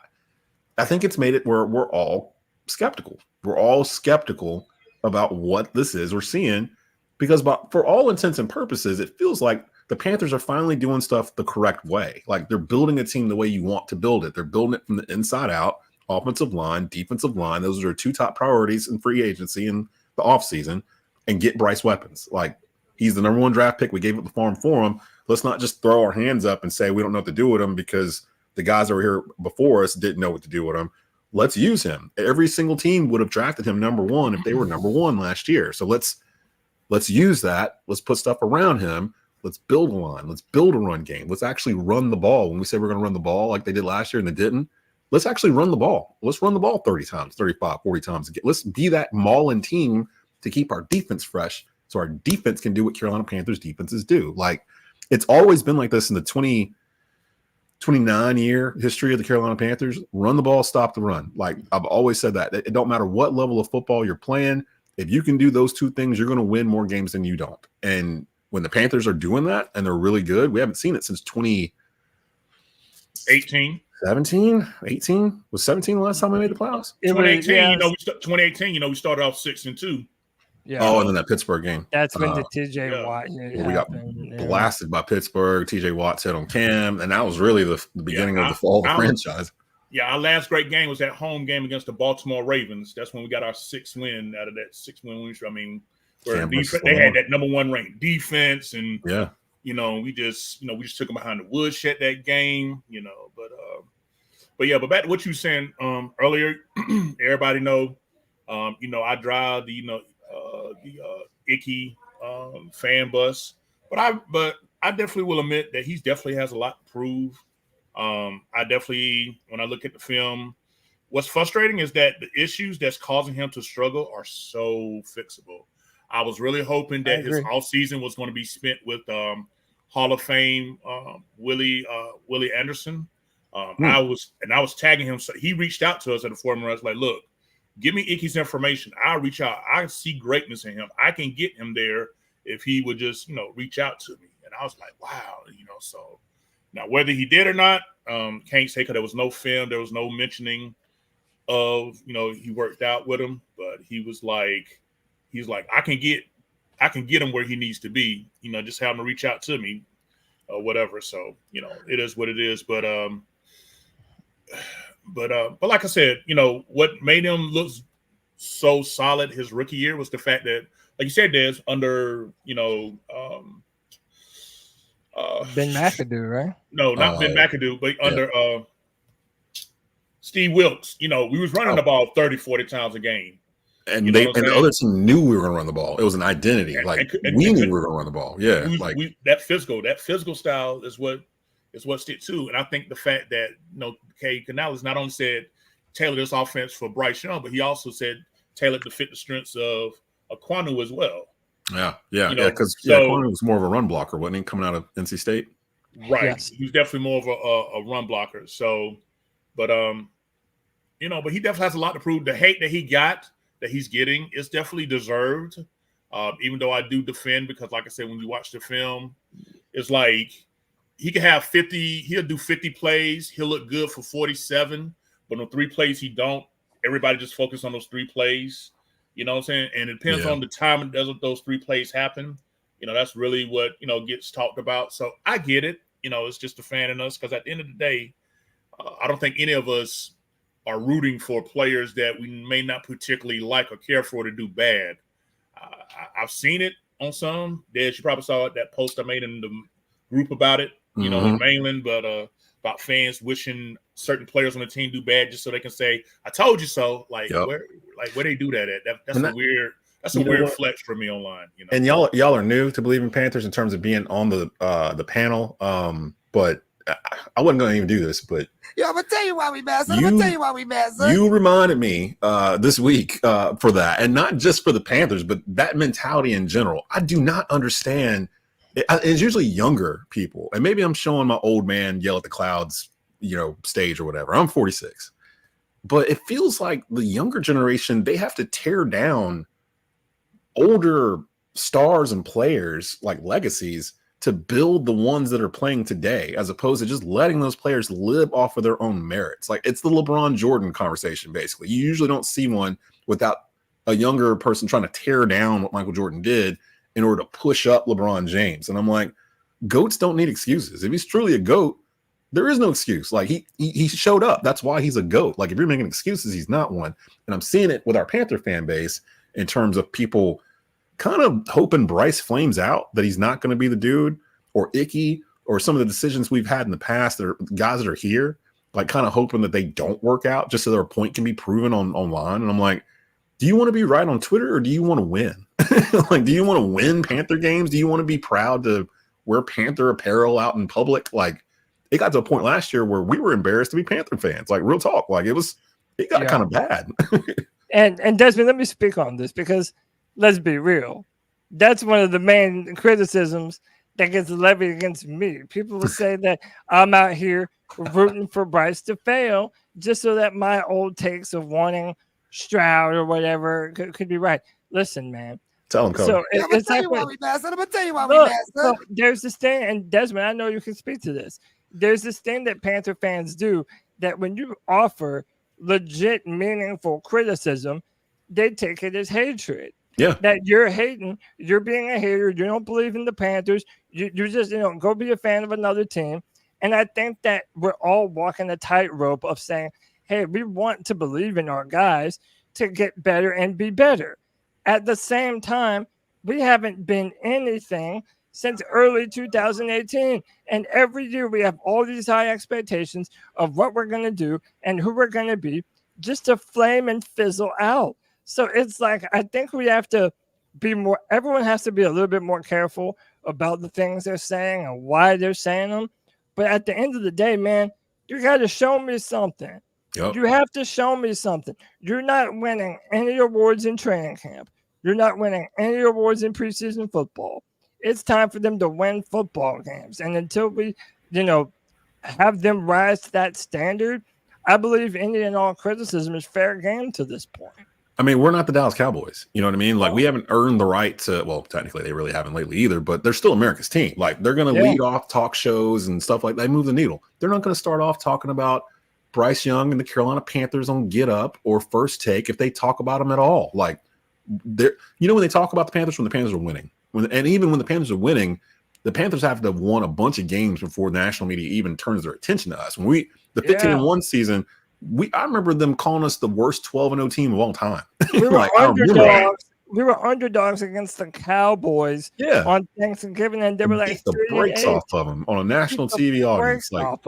Speaker 1: think it's made it where we're all skeptical. We're all skeptical about what this is we're seeing because for all intents and purposes, it feels like the Panthers are finally doing stuff the correct way. Like, they're building a team the way you want to build it. They're building it from the inside out, offensive line, defensive line. Those are 2 top priorities in free agency and the offseason, and get Bryce weapons. Like, he's the number 1 draft pick. We gave up the farm for him. Let's not just throw our hands up and say we don't know what to do with him because the guys over here before us didn't know what to do with him. Let's use him. Every single team would have drafted him number 1 if they were number 1 last year. So let's use that. Let's put stuff around him. Let's build a line. Let's build a run game. Let's actually run the ball. When we say we're going to run the ball like they did last year and they didn't, let's actually run the ball. Let's run the ball 30 times, 35, 40 times. Let's be that mauling team to keep our defense fresh so our defense can do what Carolina Panthers defenses do. Like, it's always been like this in the 29-year history of the Carolina Panthers. Run the ball, stop the run. Like, I've always said that. It don't matter what level of football you're playing. If you can do those 2 things, you're going to win more games than you don't. And when the Panthers are doing that and they're really good, we haven't seen it since
Speaker 5: 2018.
Speaker 1: 17, 18? Was 17 the last time we made the playoffs?
Speaker 5: 2018, 2018, we started off 6-2.
Speaker 4: Yeah.
Speaker 1: Oh, and then that Pittsburgh game.
Speaker 4: That's when the TJ Watt
Speaker 1: we got blasted by Pittsburgh. TJ Watt hit on Cam, and that was really the beginning of the fall of the franchise.
Speaker 5: Yeah, our last great game was that home game against the Baltimore Ravens. That's when we got our 6th win out of that 6-win win streak. I mean, where they had that number 1 ranked defense, and we just took them behind the woodshed that game. But back to what you were saying earlier. Everybody know, I drive the Icky fan bus, but I definitely will admit that he definitely has a lot to prove. I definitely, when I look at the film, what's frustrating is that the issues that's causing him to struggle are so fixable. I was really hoping that his offseason was going to be spent with Hall of Fame Willie Anderson. I was tagging him, so he reached out to us at the Forum. I was like, look, give me Icky's information. I'll reach out. I see greatness in him. I can get him there if he would just, reach out to me. And I was like, wow, so now whether he did or not, can't say because there was no film. There was no mentioning of, he worked out with him, but he's like, I can get him where he needs to be, just have him reach out to me or whatever. So, it is what it is. But like I said, what made him look so solid his rookie year was the fact that, like you said, Des, under,
Speaker 4: Ben McAdoo, right?
Speaker 5: No, not Ben McAdoo, but under Steve Wilkes. We was running the ball 30, 40 times a game.
Speaker 1: And the other team knew we were going to run the ball. It was an identity. We knew we were going to run the ball. Yeah,
Speaker 5: that physical style is what stick too. And I think the fact that Kay Canales not only said tailor this offense for Bryce Young, but he also said tailor to fit the strengths of Aquanu as well.
Speaker 1: Yeah, because Aquanu was more of a run blocker, wasn't he, coming out of NC State?
Speaker 5: Right.
Speaker 4: Yes.
Speaker 5: He was definitely more of a run blocker. So, but but he definitely has a lot to prove. The hate that he's getting is definitely deserved. Even though I do defend, because like I said, when you watch the film, it's like he can have 50, he'll do 50 plays, he'll look good for 47, but on 3 plays he don't. Everybody just focus on those 3 plays. You know what I'm saying? And it depends on the time those 3 plays happen. That's really what, gets talked about. So I get it. It's just a fan in us, because at the end of the day, I don't think any of us are rooting for players that we may not particularly like or care for to do bad. I've seen it on some. Des, you probably saw that post I made in the group about it, in Mainland, but about fans wishing certain players on the team do bad just so they can say, "I told you so." Where they do that at? That's a weird. That's a weird flex for me online.
Speaker 1: And y'all are new to Bleav in Panthers in terms of being on the panel. But I wasn't going to even do this, but
Speaker 6: I'm gonna tell you why we mad. Son.
Speaker 1: You reminded me this week for that, and not just for the Panthers, but that mentality in general. I do not understand. It's usually younger people, and maybe I'm showing my old man yell at the clouds, stage or whatever. I'm 46, but it feels like the younger generation, they have to tear down older stars and players like legacies to build the ones that are playing today, as opposed to just letting those players live off of their own merits. Like, it's the LeBron Jordan conversation, basically. You usually don't see one without a younger person trying to tear down what Michael Jordan did in order to push up LeBron James. And I'm like, GOATs don't need excuses. If he's truly a GOAT, there is no excuse. Like, he showed up. That's why he's a GOAT. Like, if you're making excuses, he's not one. And I'm seeing it with our Panther fan base in terms of people kind of hoping Bryce flames out, that he's not going to be the dude, or Icky, or some of the decisions we've had in the past, that are guys that are here, like kind of hoping that they don't work out just so their point can be proven online. And I'm like, do you want to be right on Twitter, or do you want to win? Like, do you want to win Panther games? Do you want to be proud to wear Panther apparel out in public? Like, it got to a point last year where we were embarrassed to be Panther fans. Like, real talk. Like, it got kind of bad.
Speaker 4: And Desmond, let me speak on this, because let's be real. That's one of the main criticisms that gets levied against me. People will say that I'm out here rooting for Bryce to fail just so that my old takes of wanting Stroud or whatever could be right. Listen, man.
Speaker 1: Tell him, Cody.
Speaker 6: So I'm gonna tell you why we mad. I'm gonna tell you why we mad.
Speaker 4: So there's this thing, and Desmond, I know you can speak to this. There's this thing that Panther fans do, that when you offer legit, meaningful criticism, they take it as hatred.
Speaker 1: Yeah.
Speaker 4: That you're hating, you're being a hater, you don't believe in the Panthers, you just go be a fan of another team. And I think that we're all walking a tightrope of saying, hey, we want to believe in our guys to get better and be better. At the same time, we haven't been anything since early 2018. And every year we have all these high expectations of what we're going to do and who we're going to be, just to flame and fizzle out. So it's like, I think we have to be more, everyone has to be a little bit more careful about the things they're saying and why they're saying them. But at the end of the day, man, you got to show me something. Yep. You have to show me something. You're not winning any awards in training camp. You're not winning any awards in preseason football. It's time for them to win football games. And until we, have them rise to that standard, I believe any and all criticism is fair game to this point.
Speaker 1: I mean, we're not the Dallas Cowboys. You know what I mean? Like, we haven't earned the right to, well, technically they really haven't lately either, but they're still America's team. Like, they're going to lead off talk shows and stuff like that. They move the needle. They're not going to start off talking about Bryce Young and the Carolina Panthers on Get Up or First Take if they talk about them at all. Like, when they talk about the Panthers, when the Panthers are winning. And even when the Panthers are winning, the Panthers have to have won a bunch of games before the national media even turns their attention to us. When the 15-1 season, I remember them calling us the worst 12-0 team of all time.
Speaker 4: We were underdogs. We were underdogs against the Cowboys on Thanksgiving, and they were like
Speaker 1: the brakes off of them on a national TV audience. Like,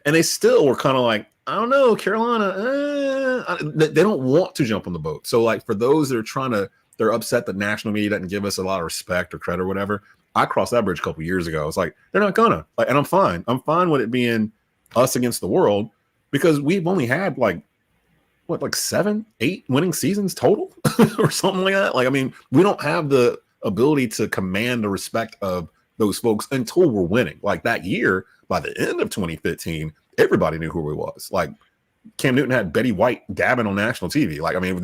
Speaker 1: and they still were kind of like, I don't know, Carolina, they don't want to jump on the boat. So, like, for those that are they're upset that national media doesn't give us a lot of respect or credit or whatever. I crossed that bridge a couple years ago. It's like, they're not gonna. Like, and I'm fine. I'm fine with it being us against the world because we've only had like 7, 8 winning seasons total or something like that. Like, I mean, we don't have the ability to command the respect of those folks until we're winning. Like that year, by the end of 2015, everybody knew who he was. Like Cam Newton had Betty White gabbing on national TV. Like, I mean,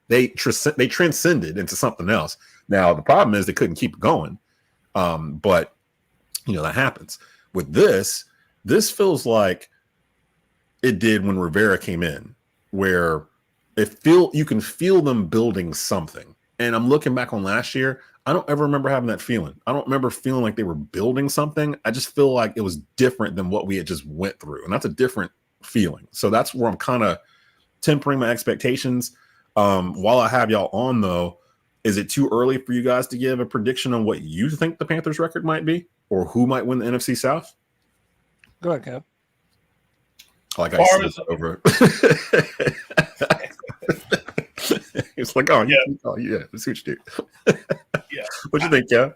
Speaker 1: they transcended into something else. Now the problem is they couldn't keep going. But that happens. With this feels like it did when Rivera came in, where you can feel them building something. And I'm looking back on last year, I don't ever remember having that feeling. I don't remember feeling like they were building something. I just feel like it was different than what we had just went through. And that's a different feeling. So that's where I'm kind of tempering my expectations. While I have y'all on, though, is it too early for you guys to give a prediction on what you think the Panthers record might be or who might win the NFC South?
Speaker 4: Go ahead, Kev.
Speaker 1: Like I said over. It's like, oh yeah, that's what you do.
Speaker 5: Yeah.
Speaker 1: What you think, Kev?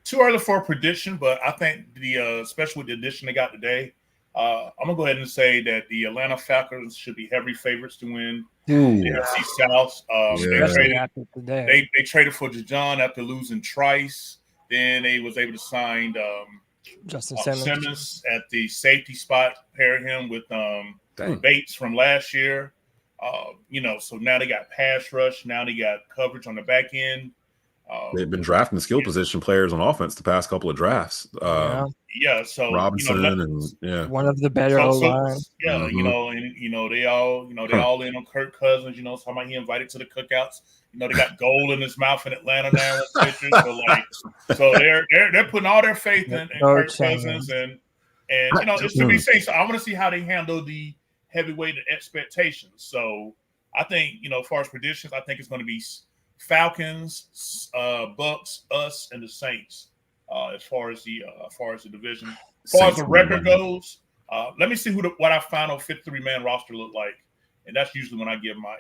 Speaker 5: Too early for a prediction, but I think especially with the addition they got today, I'm gonna go ahead and say that the Atlanta Falcons should be heavy favorites to win the NFC South. They traded for John after losing Trice. Then they was able to sign
Speaker 4: Justin
Speaker 5: Simmons at the safety spot, pair him with Bates from last year. So now they got pass rush. Now they got coverage on the back end.
Speaker 1: They've been drafting skill position players on offense the past couple of drafts.
Speaker 5: So
Speaker 1: Robinson and
Speaker 4: one of the better lines.
Speaker 5: They all in on Kirk Cousins. Talking about he invited to the cookouts. They got gold in his mouth in Atlanta now. So they're putting all their faith in Kirk Cousins, and it's to be seen. So I want to see how they handle the heavyweight expectations. So I think as far as predictions, I think it's going to be Falcons, Bucks, us, and the Saints. As far as the division, as far as the record goes, let me see what our final 53-man roster look like, and that's usually when I give my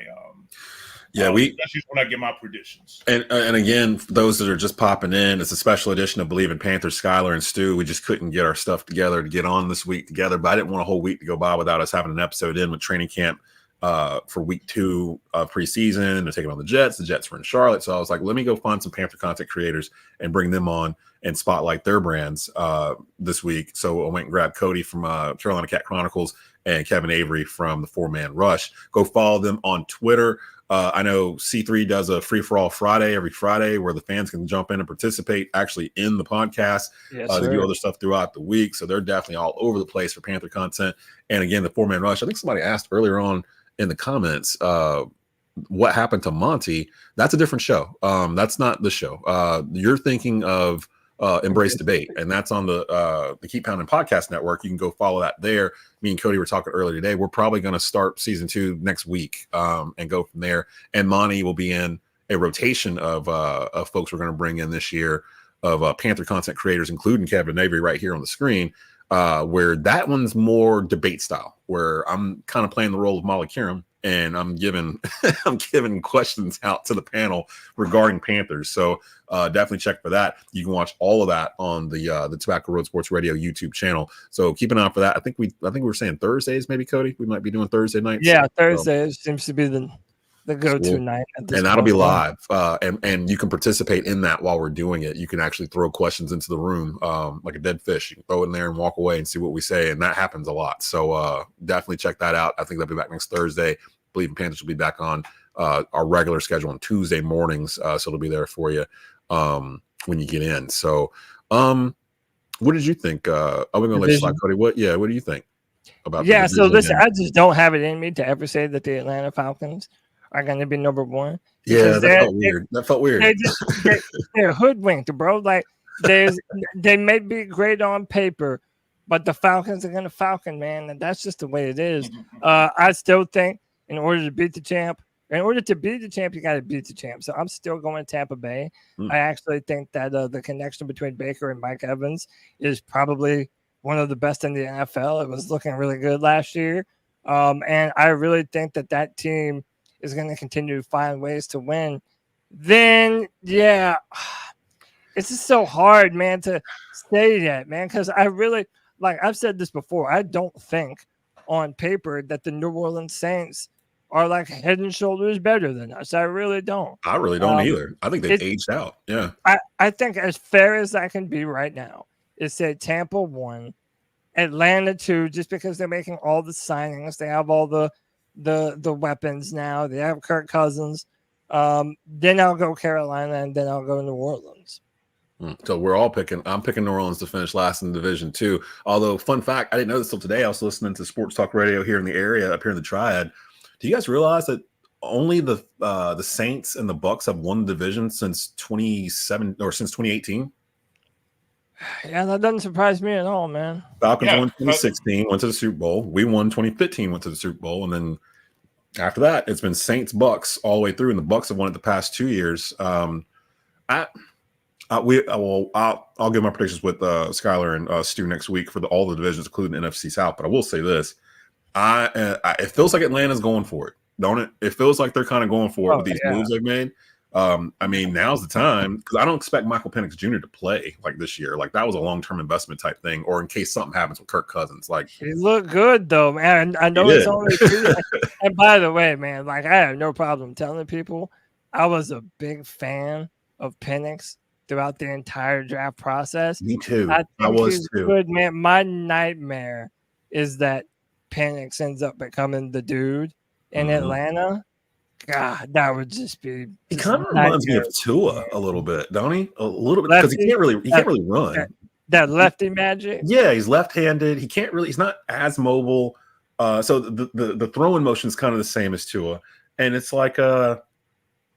Speaker 5: that's usually when I give my predictions.
Speaker 1: And again, for those that are just popping in, it's a special edition of Bleav in Panthers. Skylar and Stu, we just couldn't get our stuff together to get on this week together, but I didn't want a whole week to go by without us having an episode in with training camp for week 2 of preseason. They're taking on the Jets. The Jets were in Charlotte. So I was like, let me go find some Panther content creators and bring them on and spotlight their brands this week. So I went and grabbed Cody from Carolina Cat Chronicles and Kevin Avery from the 4-Man Rush. Go follow them on Twitter. I know C3 does a free-for-all Friday every Friday where the fans can jump in and participate actually in the podcast. They do other stuff throughout the week. So they're definitely all over the place for Panther content. And again, the 4-Man Rush. I think somebody asked earlier on in the comments what happened to Monty. That's a different show. That's not the show. You're thinking of Embrace Debate, and that's on the Keep Pounding Podcast Network. You can go follow that there. Me and Cody were talking earlier today. We're probably going to start season 2 next week and go from there. And Monty will be in a rotation of folks we're going to bring in this year of Panther content creators, including Kevin Avery right here on the screen, where that one's more debate style, where I'm kind of playing the role of Molly Kiram, and I'm giving questions out to the panel regarding Panthers. So definitely check for that. You can watch all of that on the Tobacco Road Sports Radio YouTube channel. So keep an eye out for that. I think we were saying Thursdays, maybe, Cody. We might be doing Thursday nights.
Speaker 4: Yeah, Thursday seems to be the go-to night.
Speaker 1: And that'll be live. And you can participate in that while we're doing it. You can actually throw questions into the room like a dead fish. You can throw it in there and walk away and see what we say. And that happens a lot. So definitely check that out. I think they'll be back next Thursday. Bleav in Panthers will be back on our regular schedule on Tuesday mornings. So it'll be there for you when you get in. So what did you think? I'm going to let you slide, Cody. What do you think about
Speaker 4: so listen, I just don't have it in me to ever say that the Atlanta Falcons are going to be number 1.
Speaker 1: Yeah, that felt weird.
Speaker 4: They're hoodwinked, bro. Like they may be great on paper, but the Falcons are going to Falcon, man. And that's just the way it is. I still think in order to beat the champ, you got to beat the champ. So I'm still going to Tampa Bay. I actually think that the connection between Baker and Mike Evans is probably one of the best in the NFL. It was looking really good last year. And I really think that team is going to continue to find ways to win. Then, yeah, it's just so hard, man, to say that, man, because I really, like I've said this before, I don't think on paper that the New Orleans Saints are like head and shoulders better than us. I really don't.
Speaker 1: I really don't either. I think they've aged out. Yeah.
Speaker 4: I think as fair as I can be right now is say Tampa 1, Atlanta 2, just because they're making all the signings. They have all the weapons now. They have Kirk Cousins. Then I'll go Carolina, and then I'll go New Orleans.
Speaker 1: So we're all picking. I'm picking New Orleans to finish last in the division too. Although, fun fact, I didn't know this till today. I was listening to sports talk radio here in the area, up here in the Triad. Do you guys realize that only the Saints and the Bucks have won the division since 2018?
Speaker 4: Yeah, that doesn't surprise me at all, man.
Speaker 1: Falcons won 2016, went to the Super Bowl. We won 2015, went to the Super Bowl, and then after that, it's been Saints Bucks all the way through, and the Bucks have won it the past 2 years. I'll give my predictions with Skylar and Stu next week for all the divisions, including the NFC South. But I will say this: it feels like Atlanta's going for it, don't it? It feels like they're kind of going for it with these moves they've made. I mean, now's the time, because I don't expect Michael Penix Jr. to play like this year. Like that was a long-term investment type thing, or in case something happens with Kirk Cousins. Like
Speaker 4: he looked good though, man. I know it's only 2. And by the way, man, like I have no problem telling people I was a big fan of Penix throughout the entire draft process.
Speaker 1: Me too.
Speaker 4: I
Speaker 1: was too.
Speaker 4: Good, man. My nightmare is that Penix ends up becoming the dude in Atlanta. God, that would just be.
Speaker 1: He kind of reminds me of Tua a little bit, don't he? A little bit, because he can't really run.
Speaker 4: That lefty magic.
Speaker 1: Yeah, he's left-handed. He can't really. He's not as mobile. So the throwing motion is kind of the same as Tua, and it's like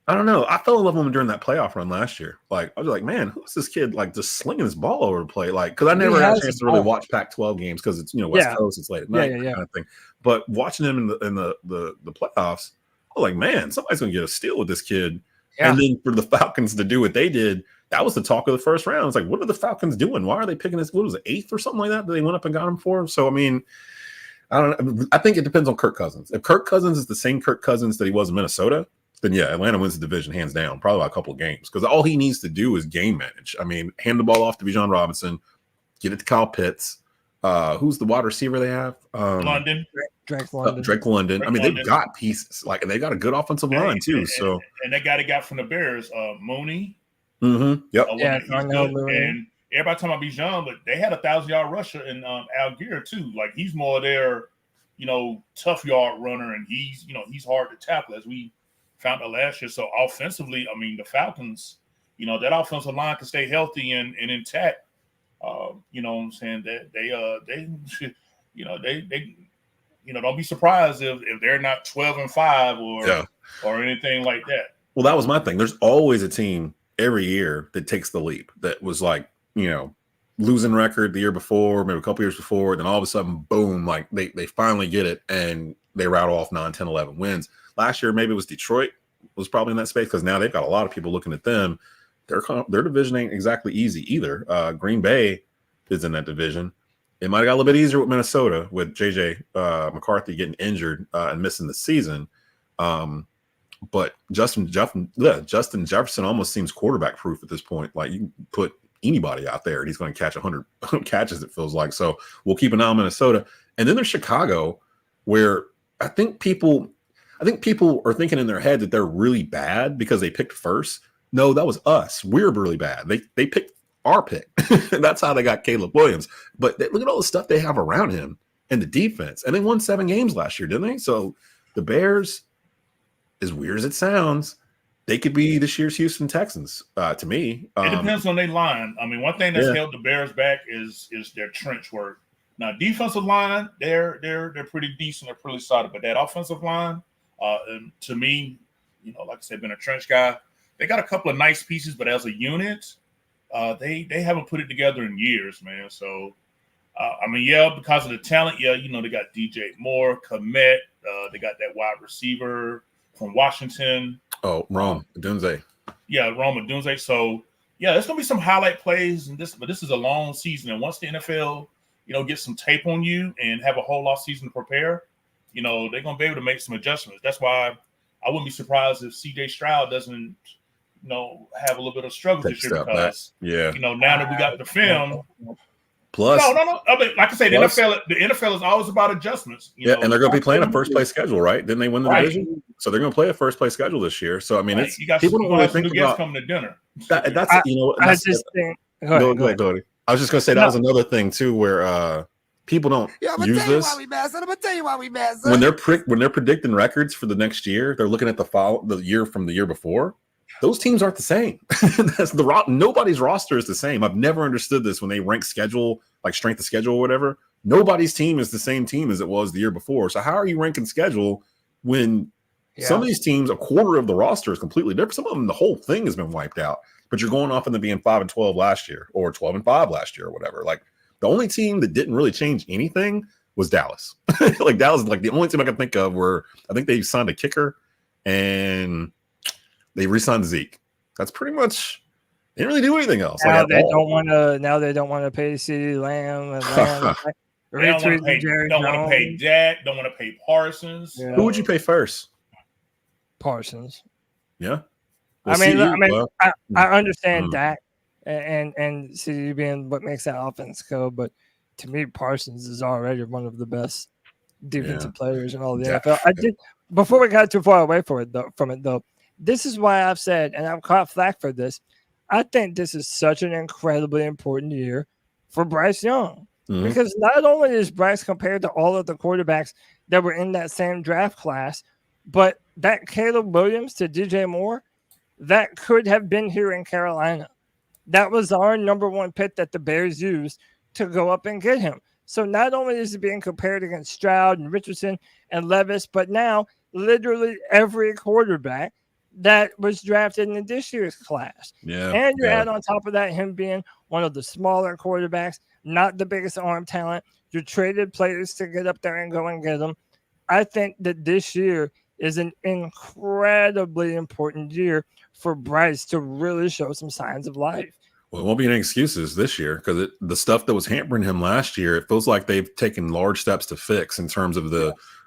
Speaker 1: I don't know. I fell in love with him during that playoff run last year. Like I was like, man, who's this kid? Like just slinging this ball over the plate. Like because I never had a chance to really watch Pac-12 games because it's West Coast, it's late at night kind of thing. But watching him in the playoffs, I was like, man, somebody's gonna get a steal with this kid. Yeah. And then for the Falcons to do what they did, that was the talk of the first round. It's like, what are the Falcons doing? Why are they picking this? What was it, 8th or something like that they went up and got him for? So I mean, I don't know. I think it depends on Kirk Cousins. If Kirk Cousins is the same Kirk Cousins that he was in Minnesota, then yeah, Atlanta wins the division hands down, probably by a couple of games, because all he needs to do is game manage. I mean, hand the ball off to Bijan Robinson, get it to Kyle Pitts. Who's the wide receiver they have? Drake London. I mean, they've got pieces. Like, and they got a good offensive line too.
Speaker 5: And that guy they got from the Bears, Mooney.
Speaker 1: Mm-hmm. Yep.
Speaker 5: And everybody talking about Bijan, but they had a 1,000-yard rusher in Algier too. Like he's more their, tough yard runner, and he's hard to tackle, as we found out last year. So offensively, I mean, the Falcons, that offensive line can stay healthy and intact. You know what I'm saying? That they don't be surprised if they're not 12-5 or anything like that.
Speaker 1: Well, that was my thing. There's always a team every year that takes the leap that was like, losing record the year before, maybe a couple years before, then all of a sudden, boom, like they finally get it and they rattle off 9, 10, 11 wins. Last year, maybe it was Detroit was probably in that space because now they've got a lot of people looking at them. Their division ain't exactly easy either. Green Bay is in that division. It might have got a little bit easier with Minnesota with J.J. McCarthy getting injured and missing the season. But Justin Jefferson almost seems quarterback proof at this point. Like you can put anybody out there and he's going to catch 100 catches, it feels like. So we'll keep an eye on Minnesota. And then there's Chicago, where I think people are thinking in their head that they're really bad because they picked first. No, that was us. We're really bad. They picked our pick. That's how they got Caleb Williams. But look at all the stuff they have around him and the defense. And they won 7 games last year, didn't they? So the Bears, as weird as it sounds, they could be this year's Houston Texans. To me,
Speaker 5: it depends on their line. I mean, one thing that's held the Bears back is their trench work. Now, defensive line, they're pretty decent. They're pretty solid. But that offensive line, to me, like I said, being a trench guy, they got a couple of nice pieces, but as a unit, they haven't put it together in years, man. So, because of the talent, they got DJ Moore, Kmet, they got that wide receiver from Washington.
Speaker 1: Oh, Rome Odunze.
Speaker 5: Yeah, Rome Odunze. So, it's going to be some highlight plays, but this is a long season. And once the NFL get some tape on you and have a whole off season to prepare, they're going to be able to make some adjustments. That's why I wouldn't be surprised if C.J. Stroud doesn't, have a little bit of struggle this year because, now that we got the film.
Speaker 1: Plus,
Speaker 5: no. I mean, like I say, the NFL is always about adjustments.
Speaker 1: And they're going to be playing a first place schedule, right? Didn't they win the division? So they're going to play a first place schedule this year. So I mean, it's people don't really think about
Speaker 5: coming to dinner.
Speaker 1: That's
Speaker 4: I just think.
Speaker 1: Go ahead. I was just going to say that was another thing too, where people don't use this.
Speaker 6: I'm gonna tell you why we mad.
Speaker 1: When they're predicting records for the next year, they're looking at the year from the year before. Those teams aren't the same. Nobody's roster is the same. I've never understood this when they rank schedule, like strength of schedule or whatever. Nobody's team is the same team as it was the year before. So how are you ranking schedule when some of these teams, a quarter of the roster is completely different? Some of them, the whole thing has been wiped out. But you're going off into being 5-12 last year or 12-5 last year or whatever. Like the only team that didn't really change anything was Dallas. Like Dallas is like the only team I can think of where I think they signed a kicker and they re-signed Zeke. That's pretty much. They didn't really do anything else.
Speaker 4: Now they don't want to. Now they don't want to pay CeeDee Lamb. And Lamb
Speaker 5: they don't want to pay Dak. Don't want to pay Parsons.
Speaker 4: Yeah.
Speaker 1: Who would you pay first?
Speaker 4: Parsons.
Speaker 1: Yeah.
Speaker 4: Well, I understand Dak and CeeDee being what makes that offense go, but to me, Parsons is already one of the best defensive players in all the NFL. I did before we got too far away from it though. This is why I've said, and I've caught flack for this, I think this is such an incredibly important year for Bryce Young. Mm-hmm. Because not only is Bryce compared to all of the quarterbacks that were in that same draft class, but that Caleb Williams to DJ Moore, that could have been here in Carolina. That was our number one pick that the Bears used to go up and get him. So not only is he being compared against Stroud and Richardson and Levis, but now literally every quarterback that was drafted in this year's class.
Speaker 1: Yeah.
Speaker 4: And you add on top of that him being one of the smaller quarterbacks, not the biggest arm talent. You traded players to get up there and go and get them. I think that this year is an incredibly important year for Bryce to really show some signs of life.
Speaker 1: Well, it won't be any excuses this year because the stuff that was hampering him last year, it feels like they've taken large steps to fix in terms of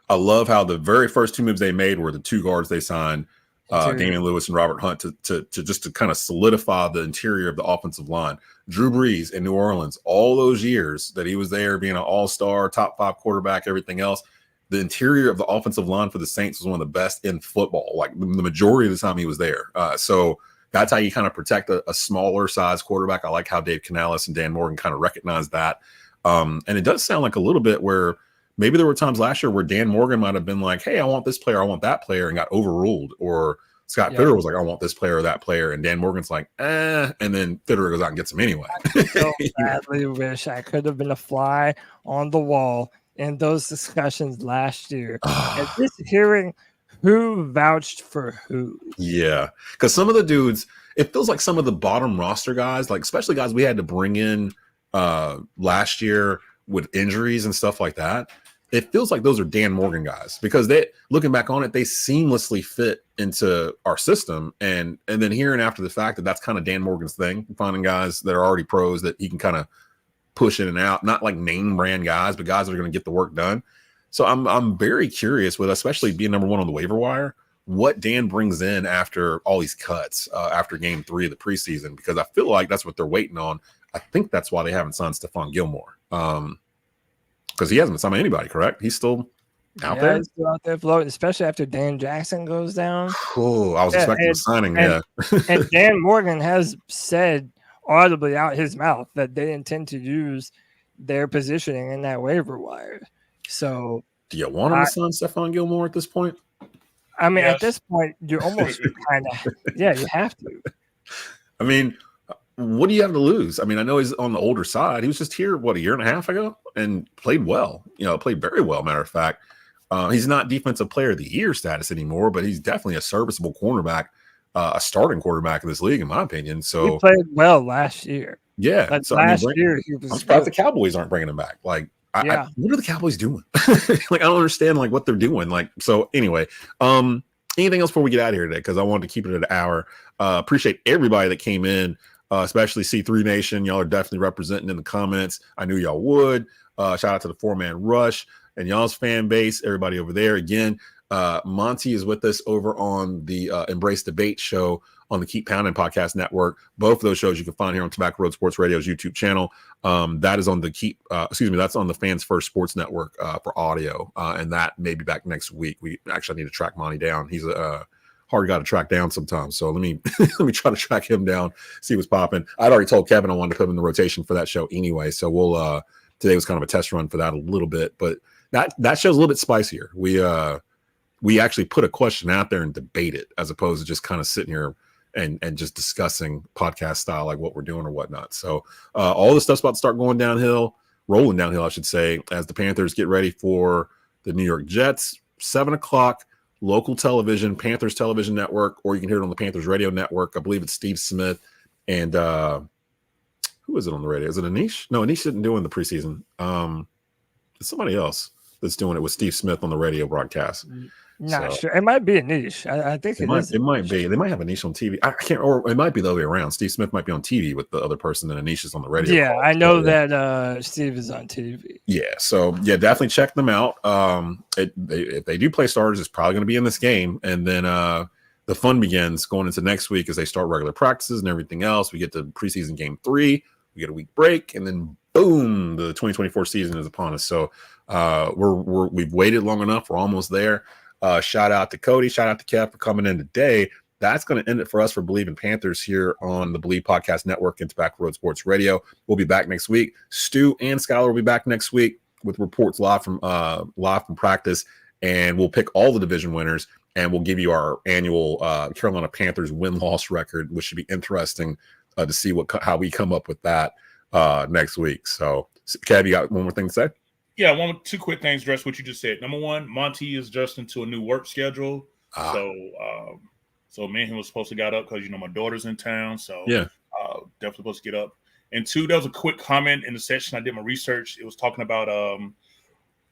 Speaker 1: I love how the very first two moves they made were the two guards they signed, Damian Lewis and Robert Hunt, to just to kind of solidify the interior of the offensive line. Drew Brees in New Orleans, all those years that he was there being an all-star, top 5 quarterback, everything else, the interior of the offensive line for the Saints was one of the best in football. Like the majority of the time he was there. So that's how you kind of protect a smaller size quarterback. I like how Dave Canales and Dan Morgan kind of recognized that. And it does sound like a little bit where maybe there were times last year where Dan Morgan might have been like, hey, I want this player, I want that player, and got overruled. Or Scott Fitterer was like, I want this player or that player. And Dan Morgan's like, and then Fitterer goes out and gets him anyway.
Speaker 4: I so badly wish I could have been a fly on the wall in those discussions last year. And just hearing who vouched for who.
Speaker 1: Yeah. Because some of the dudes, it feels like some of the bottom roster guys, like especially guys we had to bring in last year with injuries and stuff like that. It feels like those are Dan Morgan guys because they, looking back on it, they seamlessly fit into our system. And then hearing after the fact that that's kind of Dan Morgan's thing, finding guys that are already pros that he can kind of push in and out, not like name brand guys, but guys that are going to get the work done. So I'm very curious with, especially being number 1 on the waiver wire, what Dan brings in after all these cuts after game 3 of the preseason, because I feel like that's what they're waiting on. I think that's why they haven't signed Stephon Gilmore. Because he hasn't signed anybody, correct? He's still out there?
Speaker 4: He's still out there floating, especially after Dan Jackson goes down.
Speaker 1: Oh, I was expecting a signing,
Speaker 4: and Dan Morgan has said audibly out his mouth that they intend to use their positioning in that waiver wire. So
Speaker 1: do you want him to sign Stephon Gilmore at this point?
Speaker 4: I mean, at this point, you're almost kind of, you have to.
Speaker 1: I mean, what do you have to lose? I mean, I know he's on the older side. He was just here, a year and a half ago and played well, played very well. Matter of fact, he's not defensive player of the year status anymore, but he's definitely a serviceable cornerback, a starting quarterback in this league, in my opinion. So
Speaker 4: he played well last year.
Speaker 1: Yeah.
Speaker 4: Like
Speaker 1: so,
Speaker 4: last year, he was
Speaker 1: I'm surprised the Cowboys aren't bringing him back. Like, what are the Cowboys doing? Like, I don't understand what they're doing. Like, so anyway, anything else before we get out of here today? Because I wanted to keep it at an hour. Appreciate everybody that came in especially C3 Nation. Y'all are definitely representing in the comments. I knew y'all would. Shout out to the 4-man rush and y'all's fan base, everybody over there. Again, Monty is with us over on the Embrace Debate show on the Keep Pounding Podcast Network. Both of those shows you can find here on Tobacco Road Sports Radio's YouTube channel. That is on the that's on the Fans First Sports Network for audio, and that may be back next week. We actually need to track Monty down. He's a hard guy to track down sometimes. So let me let me try to track him down, see what's popping. I'd already told Kevin I wanted to put him in the rotation for that show anyway. So we'll today was kind of a test run for that a little bit, but that show's a little bit spicier. We actually put a question out there and debate it as opposed to just kind of sitting here and just discussing podcast style, like what we're doing or whatnot. So all this stuff's about to start rolling downhill, I should say, as the Panthers get ready for the New York Jets, 7:00, local television, Panthers Television Network, or you can hear it on the Panthers Radio Network. I Bleav it's Steve Smith and who is it on the radio? Is it Anish? No, Anish isn't doing the preseason. It's somebody else that's doing it with Steve Smith on the radio broadcast.
Speaker 4: Not sure. It might be a niche. I think it is.
Speaker 1: It might be. They might have a niche on TV. I can't, or it might be the other way around. Steve Smith might be on TV with the other person, and a niche is on the radio.
Speaker 4: Yeah, I know that Steve is on TV.
Speaker 1: Yeah, so yeah, definitely check them out. If they do play starters, it's probably going to be in this game, and then the fun begins going into next week as they start regular practices and everything else. We get to preseason game 3. We get a week break, and then boom, the 2024 season is upon us. So we've waited long enough. We're almost there. Shout out to Cody, shout out to Kev for coming in today. That's going to end it for us for Bleav in Panthers here on the Bleav Podcast Network and Tobacco Road Sports Radio. We'll be back next week. Stu and Skylar will be back next week with reports live from practice, and we'll pick all the division winners, and we'll give you our annual Carolina Panthers win-loss record, which should be interesting to see how we come up with that next week. So, Kev, you got one more thing to say?
Speaker 5: Yeah, two quick things, address what you just said. Number one, Monty is adjusting to a new work schedule. So me and him was supposed to get up because, my daughter's in town. So
Speaker 1: yeah,
Speaker 5: definitely supposed to get up. And two, there was a quick comment in the section. I did my research. It was talking about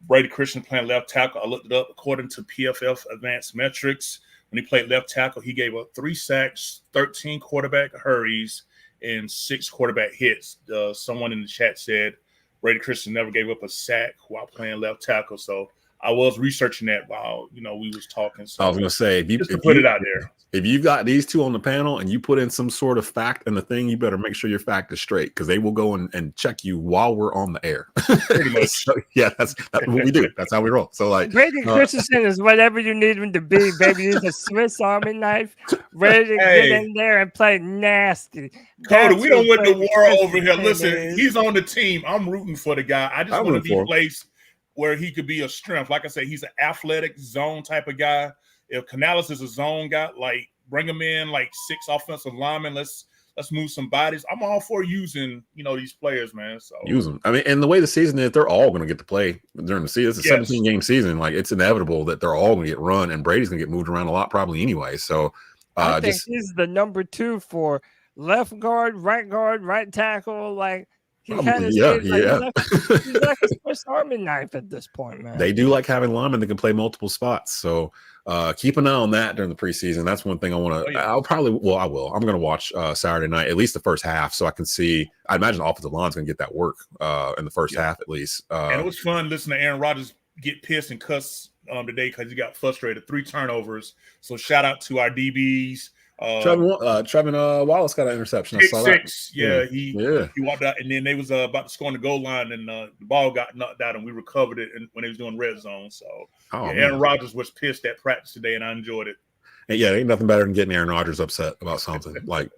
Speaker 5: Brady Christian playing left tackle. I looked it up. According to PFF Advanced Metrics, when he played left tackle, he gave up 3 sacks, 13 quarterback hurries, and 6 quarterback hits. Someone in the chat said Brady Christian never gave up a sack while playing left tackle. So I was researching that while, we was talking. So
Speaker 1: I was going to say, if you
Speaker 5: put it out there.
Speaker 1: If you've got these two on the panel and you put in some sort of fact in the thing, you better make sure your fact is straight, because they will go and check you while we're on the air.
Speaker 5: Pretty much.
Speaker 1: So, yeah, that's what we do. That's how we roll. So
Speaker 4: Brady Christensen is whatever you need him to be, baby. He's a Swiss Army knife, ready to get in there and play nasty.
Speaker 5: Cody, we don't win the war over here. Listen, he's on the team. I'm rooting for the guy. I just want to be placed where he could be a strength. Like I said, he's an athletic zone type of guy. If Canales is a zone guy, bring him in 6 offensive linemen. Let's move some bodies. I'm all for using, these players, man. So
Speaker 1: use them. I mean, and the way the season is, they're all going to get to play during the season. It's a 17-game season. It's inevitable that they're all going to get run, and Brady's going to get moved around a lot probably anyway. So
Speaker 4: I think he's the number 2 for left guard, right tackle. He he's like a Swiss Army knife at this point, man.
Speaker 1: They do like having linemen that can play multiple spots. So keep an eye on that during the preseason. That's one thing I want to. I will. I'm going to watch Saturday night, at least the first half, so I can see. I imagine the offensive line's going to get that work in the first half at least.
Speaker 5: And it was fun listening to Aaron Rodgers get pissed and cuss today because he got frustrated. 3 turnovers. So shout out to our DBs.
Speaker 1: Trevin Wallace got an interception. I saw
Speaker 5: 6. That. He walked out, and then they was about to score on the goal line, and the ball got knocked out, and we recovered it when they was doing red zone. So Aaron Rodgers was pissed at practice today, and I enjoyed it.
Speaker 1: And ain't nothing better than getting Aaron Rodgers upset about something. I'm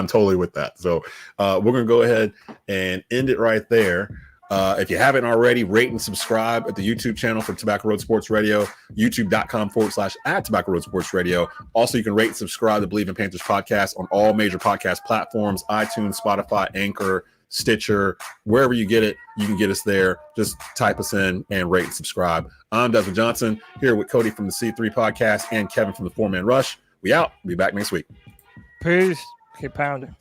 Speaker 1: totally with that. So we're gonna go ahead and end it right there. If you haven't already, rate and subscribe at the YouTube channel for Tobacco Road Sports Radio, youtube.com/@Tobacco Road Sports Radio. Also, you can rate and subscribe to Bleav in Panthers podcast on all major podcast platforms, iTunes, Spotify, Anchor, Stitcher, wherever you get it, you can get us there. Just type us in and rate and subscribe. I'm Desmond Johnson here with Cody from the C3 podcast and Kevin from the 4-Man Rush. We out. We'll be back next week.
Speaker 4: Peace. Keep pounding.